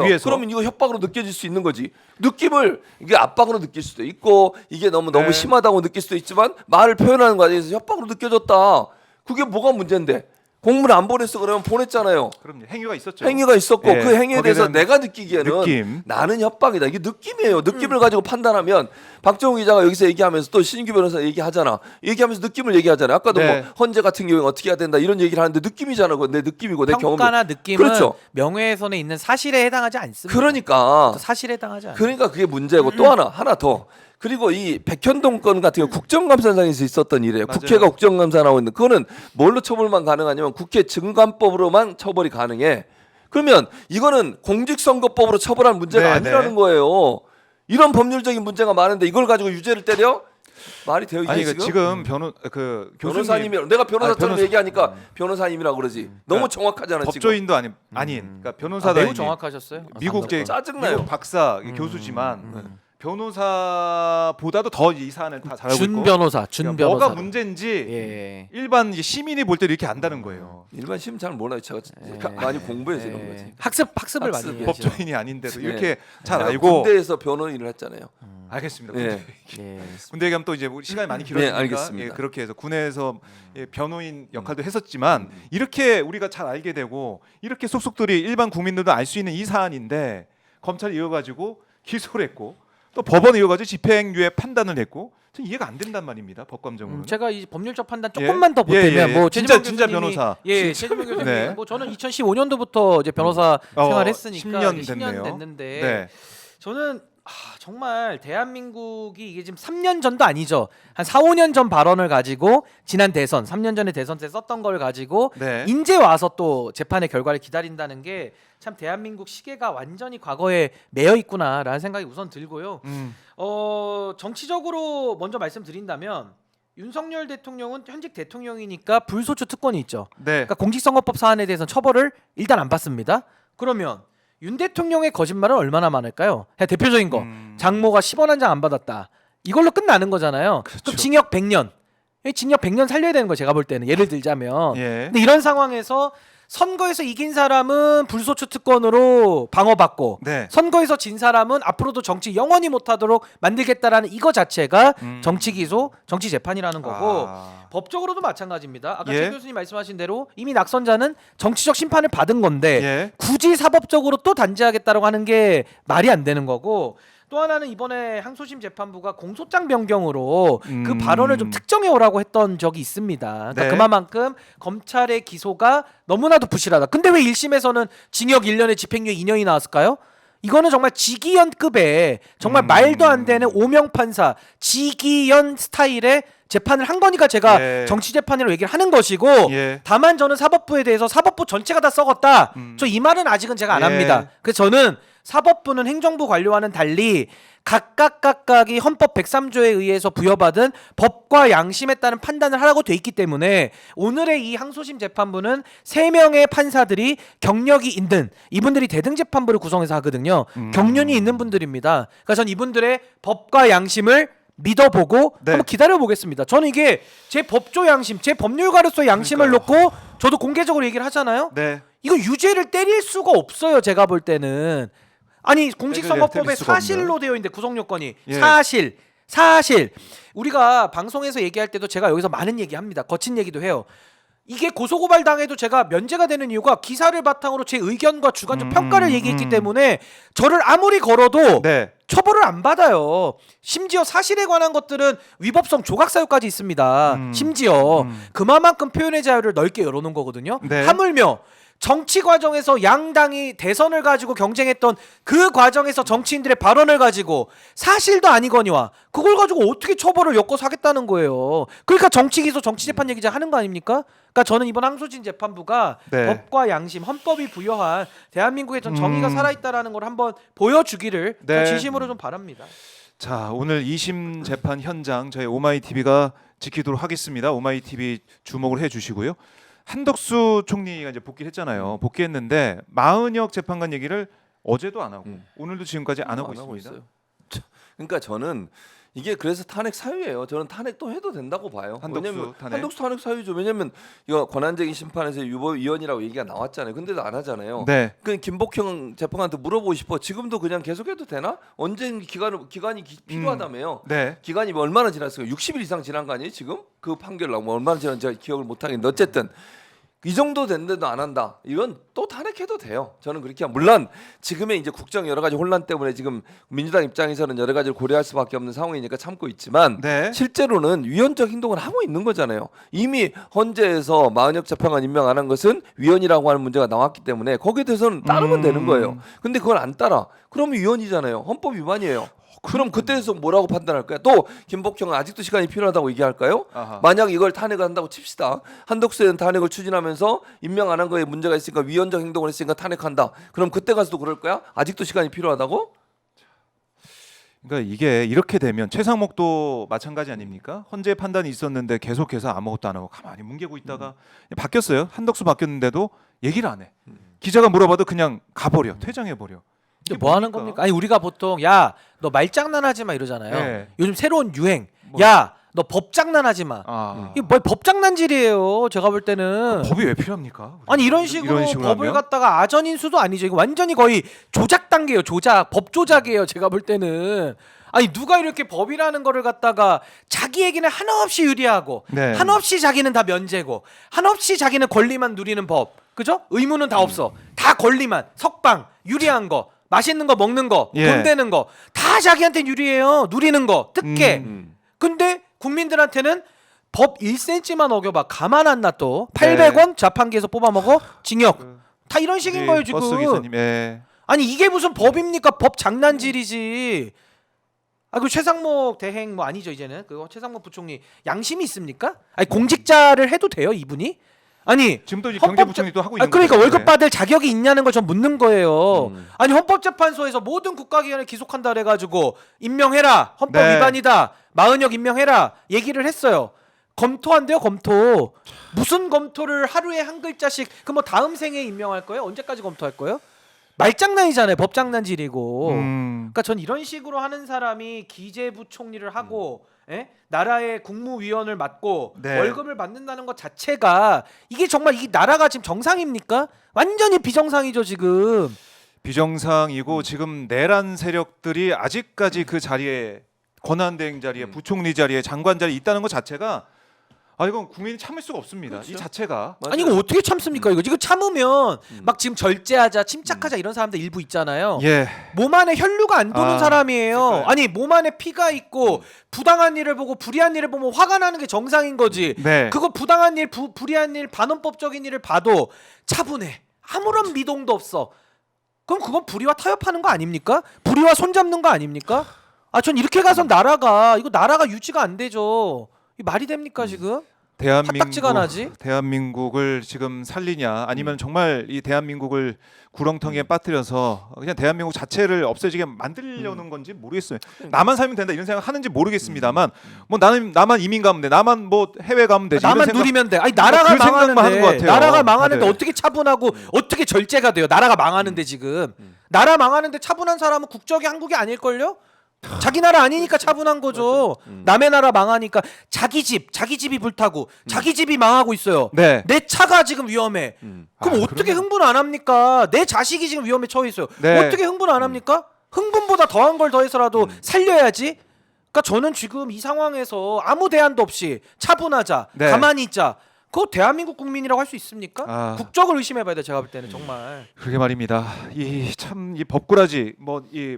위에서 그러면 이거 협박으로 느껴질 수 있는 거지. 느낌을 이게 압박으로 느낄 수도 있고 이게 너무 네. 심하다고 느낄 수도 있지만 말을 표현하는 과정에서 협박으로 느껴졌다. 그게 뭐가 문제인데? 공문을 안 보냈어 그러면 보냈잖아요. 그럼요. 행위가 있었죠. 행위가 있었고 예, 그 행위에 거기에 대해서 대한 내가 느끼기에는 느낌. 나는 협박이다. 이게 느낌이에요. 느낌을 가지고 판단하면 박정우 기자가 여기서 얘기하면서 또 신인규 변호사 얘기하잖아. 얘기하면서 느낌을 얘기하잖아요. 아까도 네. 뭐 헌재 같은 경우에 어떻게 해야 된다 이런 얘기를 하는데 느낌이잖아. 그건 내 느낌이고 내 경험. 평가나 느낌은 그렇죠. 명예훼손에 있는 사실에 해당하지 않습니다. 그러니까 사실에 해당하지 않아요. 그러니까 그게 문제고 또 하나 더. 그리고 이 백현동 건 같은 경우 국정감사장에서 있었던 일이에요. 맞아요. 국회가 국정감사 나오고 있는 그거는 뭘로 처벌만 가능하냐면 국회 증감법으로만 처벌이 가능해. 그러면 이거는 공직선거법으로 처벌할 문제가 네, 아니라는 네. 거예요. 이런 법률적인 문제가 많은데 이걸 가지고 유죄를 때려? 말이 돼요 이게 아니 지금? 지금 교수님 변호사님이 내가 변호사처럼 변호사- 얘기하니까 변호사님이라고 그러지. 너무 정확하잖아 지금. 법조인도 아닌 그러니까 변호사다. 매우 정확하셨어요. 미국 제 짜증나요. 미국 박사 교수지만 변호사보다도 더 이 사안을 다 잘 알고 준 있고 변호사, 준 그러니까 변호사. 뭐가 문제인지 예. 일반 이제 시민이 볼 때도 이렇게 안다는 거예요. 일반 시민 잘 몰라요. 제가 많이 공부해서 이런 거지. 학습을 많이 학습. 해야죠. 법조인이 아닌데도 네. 이렇게 잘 제가 알고 군대에서 변호 일을 했잖아요. 알겠습니다. 예. 군대, 예. 군대 얘기하면 또 이제 뭐 시간이 많이 길어지니까 알겠습니다. 그렇게 해서 군에서 변호인 역할도 했었지만 이렇게 우리가 잘 알게 되고 이렇게 속속들이 일반 국민들도 알 수 있는 이 사안인데 검찰이 이어가지고 기소를 했고 또 법원에 이어가지고 집행유예 판단을 했고 전 이해가 안 된단 말입니다. 법감정으로는. 제가 이 법률적 판단 예? 조금만 더 보태면 예, 예. 뭐 진짜 최재명 교수님이- 변호사. 예, 최재명 교수님. 네. 뭐 저는 2015년도부터 이제 변호사 생활했으니까 10년 이제 10년 됐네요. 됐는데 네. 저는 정말 대한민국이 이게 지금 3년 전도 아니죠. 한 4, 5년 전 발언을 가지고 지난 대선, 3년 전에 대선 때 썼던 걸 가지고 네. 인제 와서 또 재판의 결과를 기다린다는 게 참 대한민국 시계가 완전히 과거에 매여 있구나라는 생각이 우선 들고요. 정치적으로 먼저 말씀드린다면 윤석열 대통령은 현직 대통령이니까 불소추 특권이 있죠. 네. 그러니까 공직선거법 사안에 대해서는 처벌을 일단 안 받습니다. 그러면 윤 대통령의 거짓말은 얼마나 많을까요? 대표적인 거 장모가 10원 한 장 안 받았다. 이걸로 끝나는 거잖아요. 그렇죠. 그럼 징역 100년. 징역 100년 살려야 되는 거 제가 볼 때는 예를 들자면. 예. 근데 이런 상황에서 선거에서 이긴 사람은 불소추 특권으로 방어받고 네. 선거에서 진 사람은 앞으로도 정치 영원히 못하도록 만들겠다라는 이거 자체가 정치 기소, 정치 재판이라는 거고 법적으로도 마찬가지입니다. 아까 예. 최 교수님 말씀하신 대로 이미 낙선자는 정치적 심판을 받은 건데 예. 굳이 사법적으로 또 단죄하겠다라고 하는 게 말이 안 되는 거고 또 하나는 이번에 항소심 재판부가 공소장 변경으로 그 발언을 좀 특정해 오라고 했던 적이 있습니다. 그러니까 네. 그만큼 검찰의 기소가 너무나도 부실하다. 근데 왜 1심에서는 징역 1년에 집행유예 2년이 나왔을까요? 이거는 정말 지기현급의 정말 말도 안 되는 오명 판사 지기현 스타일의 재판을 한 거니까 제가 예. 정치 재판이라고 얘기를 하는 것이고 예. 다만 저는 사법부에 대해서 사법부 전체가 다 썩었다. 저 이 말은 아직은 제가 안 예. 합니다. 그래서 저는 사법부는 행정부 관료와는 달리 각각이 헌법 103조에 의해서 부여받은 법과 양심에 따른 판단을 하라고 돼 있기 때문에 오늘의 이 항소심 재판부는 3명의 판사들이 경력이 있는 이분들이 대등재판부를 구성해서 하거든요. 경륜이 있는 분들입니다. 그러니까 전 이분들의 법과 양심을 믿어보고 네. 한번 기다려보겠습니다. 저는 이게 제 법조 양심, 제 법률가로서의 양심을 놓고 저도 공개적으로 얘기를 하잖아요. 네. 이거 유죄를 때릴 수가 없어요. 제가 볼 때는. 아니 공직선거법에 때릴 수가 사실로 되어 있는데 구성 요건이 예. 사실 사실 우리가 방송에서 얘기할 때도 제가 여기서 많은 얘기합니다. 거친 얘기도 해요. 이게 고소고발 당해도 제가 면제가 되는 이유가 기사를 바탕으로 제 의견과 주관적 평가를 얘기했기 때문에 저를 아무리 걸어도 네. 처벌을 안 받아요. 심지어 사실에 관한 것들은 위법성 조각사유까지 있습니다. 심지어 그만큼 표현의 자유를 넓게 열어놓은 거거든요. 네. 하물며 정치 과정에서 양당이 대선을 가지고 경쟁했던 그 과정에서 정치인들의 발언을 가지고 사실도 아니거니와 그걸 가지고 어떻게 처벌을 엮어서 하겠다는 거예요. 그러니까 정치기소 정치재판 얘기 하는 거 아닙니까? 그러니까 저는 이번 항소진 재판부가 네. 법과 양심, 헌법이 부여한 대한민국의 전 정의가 살아있다라는 걸 한번 보여주기를 네. 진심으로 좀 바랍니다. 자, 오늘 2심 재판 현장 저희 오마이TV가 지키도록 하겠습니다. 오마이TV 주목을 해주시고요. 한덕수 총리가 이제 복귀를 했잖아요. 복귀했는데 마은혁 재판관 얘기를 어제도 안 하고 오늘도 지금까지 안 하고 있습니다. 있어요. 그러니까 저는 이게 그래서 탄핵 사유예요. 저는 탄핵도 해도 된다고 봐요. 한덕수 왜냐면 탄핵? 한덕수 탄핵 사유죠. 왜냐면 이거 권한쟁의 심판에서 유보위원이라고 얘기가 나왔잖아요. 근데도 안 하잖아요. 네. 그 김복형 재판관한테 물어보고 싶어. 지금도 그냥 계속해도 되나? 언제 기간이 필요하다며요. 네. 기간이 얼마나 지났어요? 60일 이상 지난 거 아니에요? 지금 그 판결 나오면 얼마나 지난지 제가 기억을 못 하겠는데 어쨌든 이 정도 됐는데도 안 한다. 이건 또 탄핵해도 돼요. 저는 그렇게 물론 지금의 이제 국정 여러 가지 혼란 때문에 지금 민주당 입장에서는 여러 가지를 고려할 수밖에 없는 상황이니까 참고 있지만 네. 실제로는 위헌적 행동을 하고 있는 거잖아요. 이미 헌재에서 마은혁 재판관 임명 안 한 것은 위헌이라고 하는 문제가 나왔기 때문에 거기에 대해서는 따르면 되는 거예요. 근데 그걸 안 따라. 그러면 위헌이잖아요. 헌법 위반이에요. 그럼 그때에서 뭐라고 판단할 거야? 또 김복형은 아직도 시간이 필요하다고 얘기할까요? 아하. 만약 이걸 탄핵을 한다고 칩시다. 한덕수는 탄핵을 추진하면서 임명 안 한 거에 문제가 있으니까 위헌적 행동을 했으니까 탄핵한다. 그럼 그때 가서도 그럴 거야? 아직도 시간이 필요하다고? 그러니까 이게 이렇게 되면 최상목도 마찬가지 아닙니까? 헌재 판단이 있었는데 계속해서 아무것도 안 하고 가만히 뭉개고 있다가 바뀌었어요. 한덕수 바뀌었는데도 얘기를 안 해. 기자가 물어봐도 그냥 가버려. 퇴장해버려. 근데 뭐 하는 겁니까? 아니 우리가 보통 야 너 말장난하지 마 이러잖아요. 네. 요즘 새로운 유행. 야 너 법장난하지 마. 이게 뭐 법장난질이에요. 제가 볼 때는. 법이 왜 필요합니까? 아니 이런 식으로 법을 하면? 갖다가 아전인수도 아니죠. 이거 완전히 거의 조작 단계예요. 조작, 법 조작이에요. 제가 볼 때는. 아니 누가 이렇게 법이라는 거를 갖다가 자기에게는 한없이 유리하고 네. 한없이 자기는 다 면제고 한없이 자기는 권리만 누리는 법. 그죠? 의무는 다 없어. 다 권리만. 석방, 유리한 거, 맛있는 거 먹는 거, 예. 돈 되는 거 다 자기한테 유리해요. 누리는 거, 특혜. 근데 국민들한테는 법 1cm만 어겨봐 가만 안 놔둬. 800원 자판기에서 뽑아먹어 징역. 다 이런 식인 거예요 지금. 버스 기사님. 예. 아니 이게 무슨 법입니까? 법 장난질이지. 아 그 최상목 대행 뭐 아니죠 이제는 그거 최상목 부총리 양심이 있습니까? 아니 공직자를 해도 돼요 이분이? 아니 지금도 이제 경제부총리도 하고 있는 그러니까 거죠. 월급 네. 받을 자격이 있냐는 걸 전 묻는 거예요. 아니 헌법재판소에서 모든 국가기관을 기속한다 그래가지고 임명해라 헌법 네. 위반이다 마은혁 임명해라 얘기를 했어요. 검토한대요 검토. 무슨 검토를 하루에 한 글자씩 그 뭐 다음 생에 임명할 거예요? 언제까지 검토할 거예요? 말장난이잖아요. 법장난질이고. 그러니까 전 이런 식으로 하는 사람이 기재부총리를 하고 나라의 국무위원을 맡고 네. 월급을 받는다는 것 자체가 이게 정말 이 나라가 지금 정상입니까? 완전히 비정상이죠 지금. 비정상이고 지금 내란 세력들이 아직까지 그 자리에 권한대행 자리에 부총리 자리에 장관 자리에 있다는 것 자체가 이건 국민이 참을 수가 없습니다. 그렇죠. 이 자체가. 아니 이거 어떻게 참습니까? 이거 참으면 막 지금 절제하자 침착하자 이런 사람들 일부 있잖아요. 예. 몸 안에 혈류가 안 도는 사람이에요. 그러니까요. 아니 몸 안에 피가 있고 부당한 일을 보고 불의한 일을 보면 화가 나는 게 정상인 거지. 네. 그거 부당한 일, 불의한 일, 반헌법적인 일을 봐도 차분해. 아무런 미동도 없어. 그럼 그건 불의와 타협하는 거 아닙니까? 불의와 손잡는 거 아닙니까? 전 이렇게 가서 나라가 유지가 안 되죠. 이 말이 됩니까 지금? 화딱지가 나지? 대한민국을 지금 살리냐 아니면 정말 이 대한민국을 구렁텅이에 빠뜨려서 그냥 대한민국 자체를 없애지게 만들려는 건지 모르겠어요. 나만 살면 된다 이런 생각 하는지 모르겠습니다만 뭐 나만 이민 가면 돼. 나만 뭐 해외 가면 되지. 나만 이런 누리면 돼. 아니 나라가 그 생각만 하는 것 망하는데 같아요. 나라가 망하는데 다들. 어떻게 차분하고 어떻게 절제가 돼요? 나라가 망하는데 지금 나라 망하는데 차분한 사람은 국적이 한국이 아닐걸요? 자기 나라 아니니까 차분한 거죠. 남의 나라 망하니까 자기 집이 불타고 자기 집이 망하고 있어요. 네. 내 차가 지금 위험해. 그럼 어떻게 흥분 안 합니까? 내 자식이 지금 위험에 처해 있어요. 네. 어떻게 흥분 안 합니까? 흥분보다 더한 걸 더해서라도 살려야지. 그러니까 저는 지금 이 상황에서 아무 대안도 없이 차분하자, 네. 가만히 있자. 그거 대한민국 국민이라고 할 수 있습니까? 아. 국적을 의심해봐야 돼. 제가 볼 때는 정말. 그러게 말입니다. 이 참 이 법꾸라지 뭐 이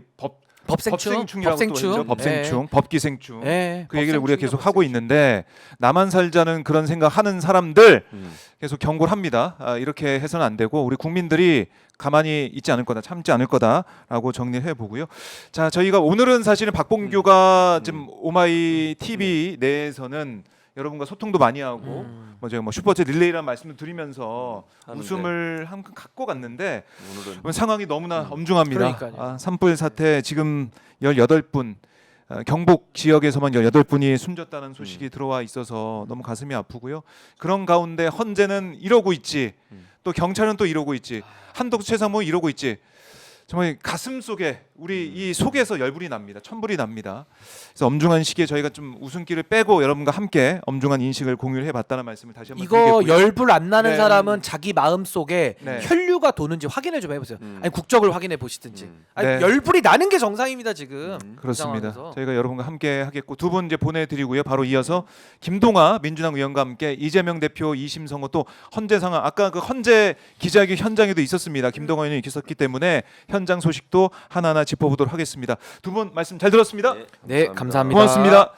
법생충이라고 또 하죠. 법생충, 법기생충. 그 얘기를 우리가 계속 하고 있는데 나만 살자는 그런 생각하는 사람들 계속 경고를 합니다. 이렇게 해서는 안 되고 우리 국민들이 가만히 있지 않을 거다, 참지 않을 거다라고 정리를 해보고요. 자, 저희가 오늘은 사실은 박봉규가 지금 오마이 TV 내에서는 여러분과 소통도 많이 하고 뭐 제가 뭐 슈퍼챗 릴레이라는 말씀도 드리면서 웃음을 한번 갖고 갔는데 오늘은 상황이 너무나 엄중합니다. 산불 사태 지금 18분 경북 지역에서만 18분이 숨졌다는 소식이 들어와 있어서 너무 가슴이 아프고요. 그런 가운데 헌재는 이러고 있지. 또 경찰은 또 이러고 있지. 한덕수 최상무 이러고 있지. 정말 가슴 속에 우리 이 속에서 열불이 납니다. 천불이 납니다. 그래서 엄중한 시기에 저희가 좀 웃음기를 빼고 여러분과 함께 엄중한 인식을 공유를 해봤다는 말씀을 다시 한번 이거 드리겠고요. 열불 안 나는 네. 사람은 자기 마음 속에 네. 혈류가 도는지 확인을 좀 해보세요. 아니 국적을 확인해 보시든지. 아니, 네. 열불이 나는 게 정상입니다 지금. 그렇습니다. 이 상황에서. 저희가 여러분과 함께 하겠고 두 분 이제 보내드리고요. 바로 이어서 김동아 민주당 의원과 함께 이재명 대표 2심 선고 또 헌재 상황 아까 그 헌재 기자회견 현장에도 있었습니다. 김동아 의원이 있었기 때문에 현장 소식도 하나하나 짚어보도록 하겠습니다. 두 분 말씀 잘 들었습니다. 네, 감사합니다. 고맙습니다.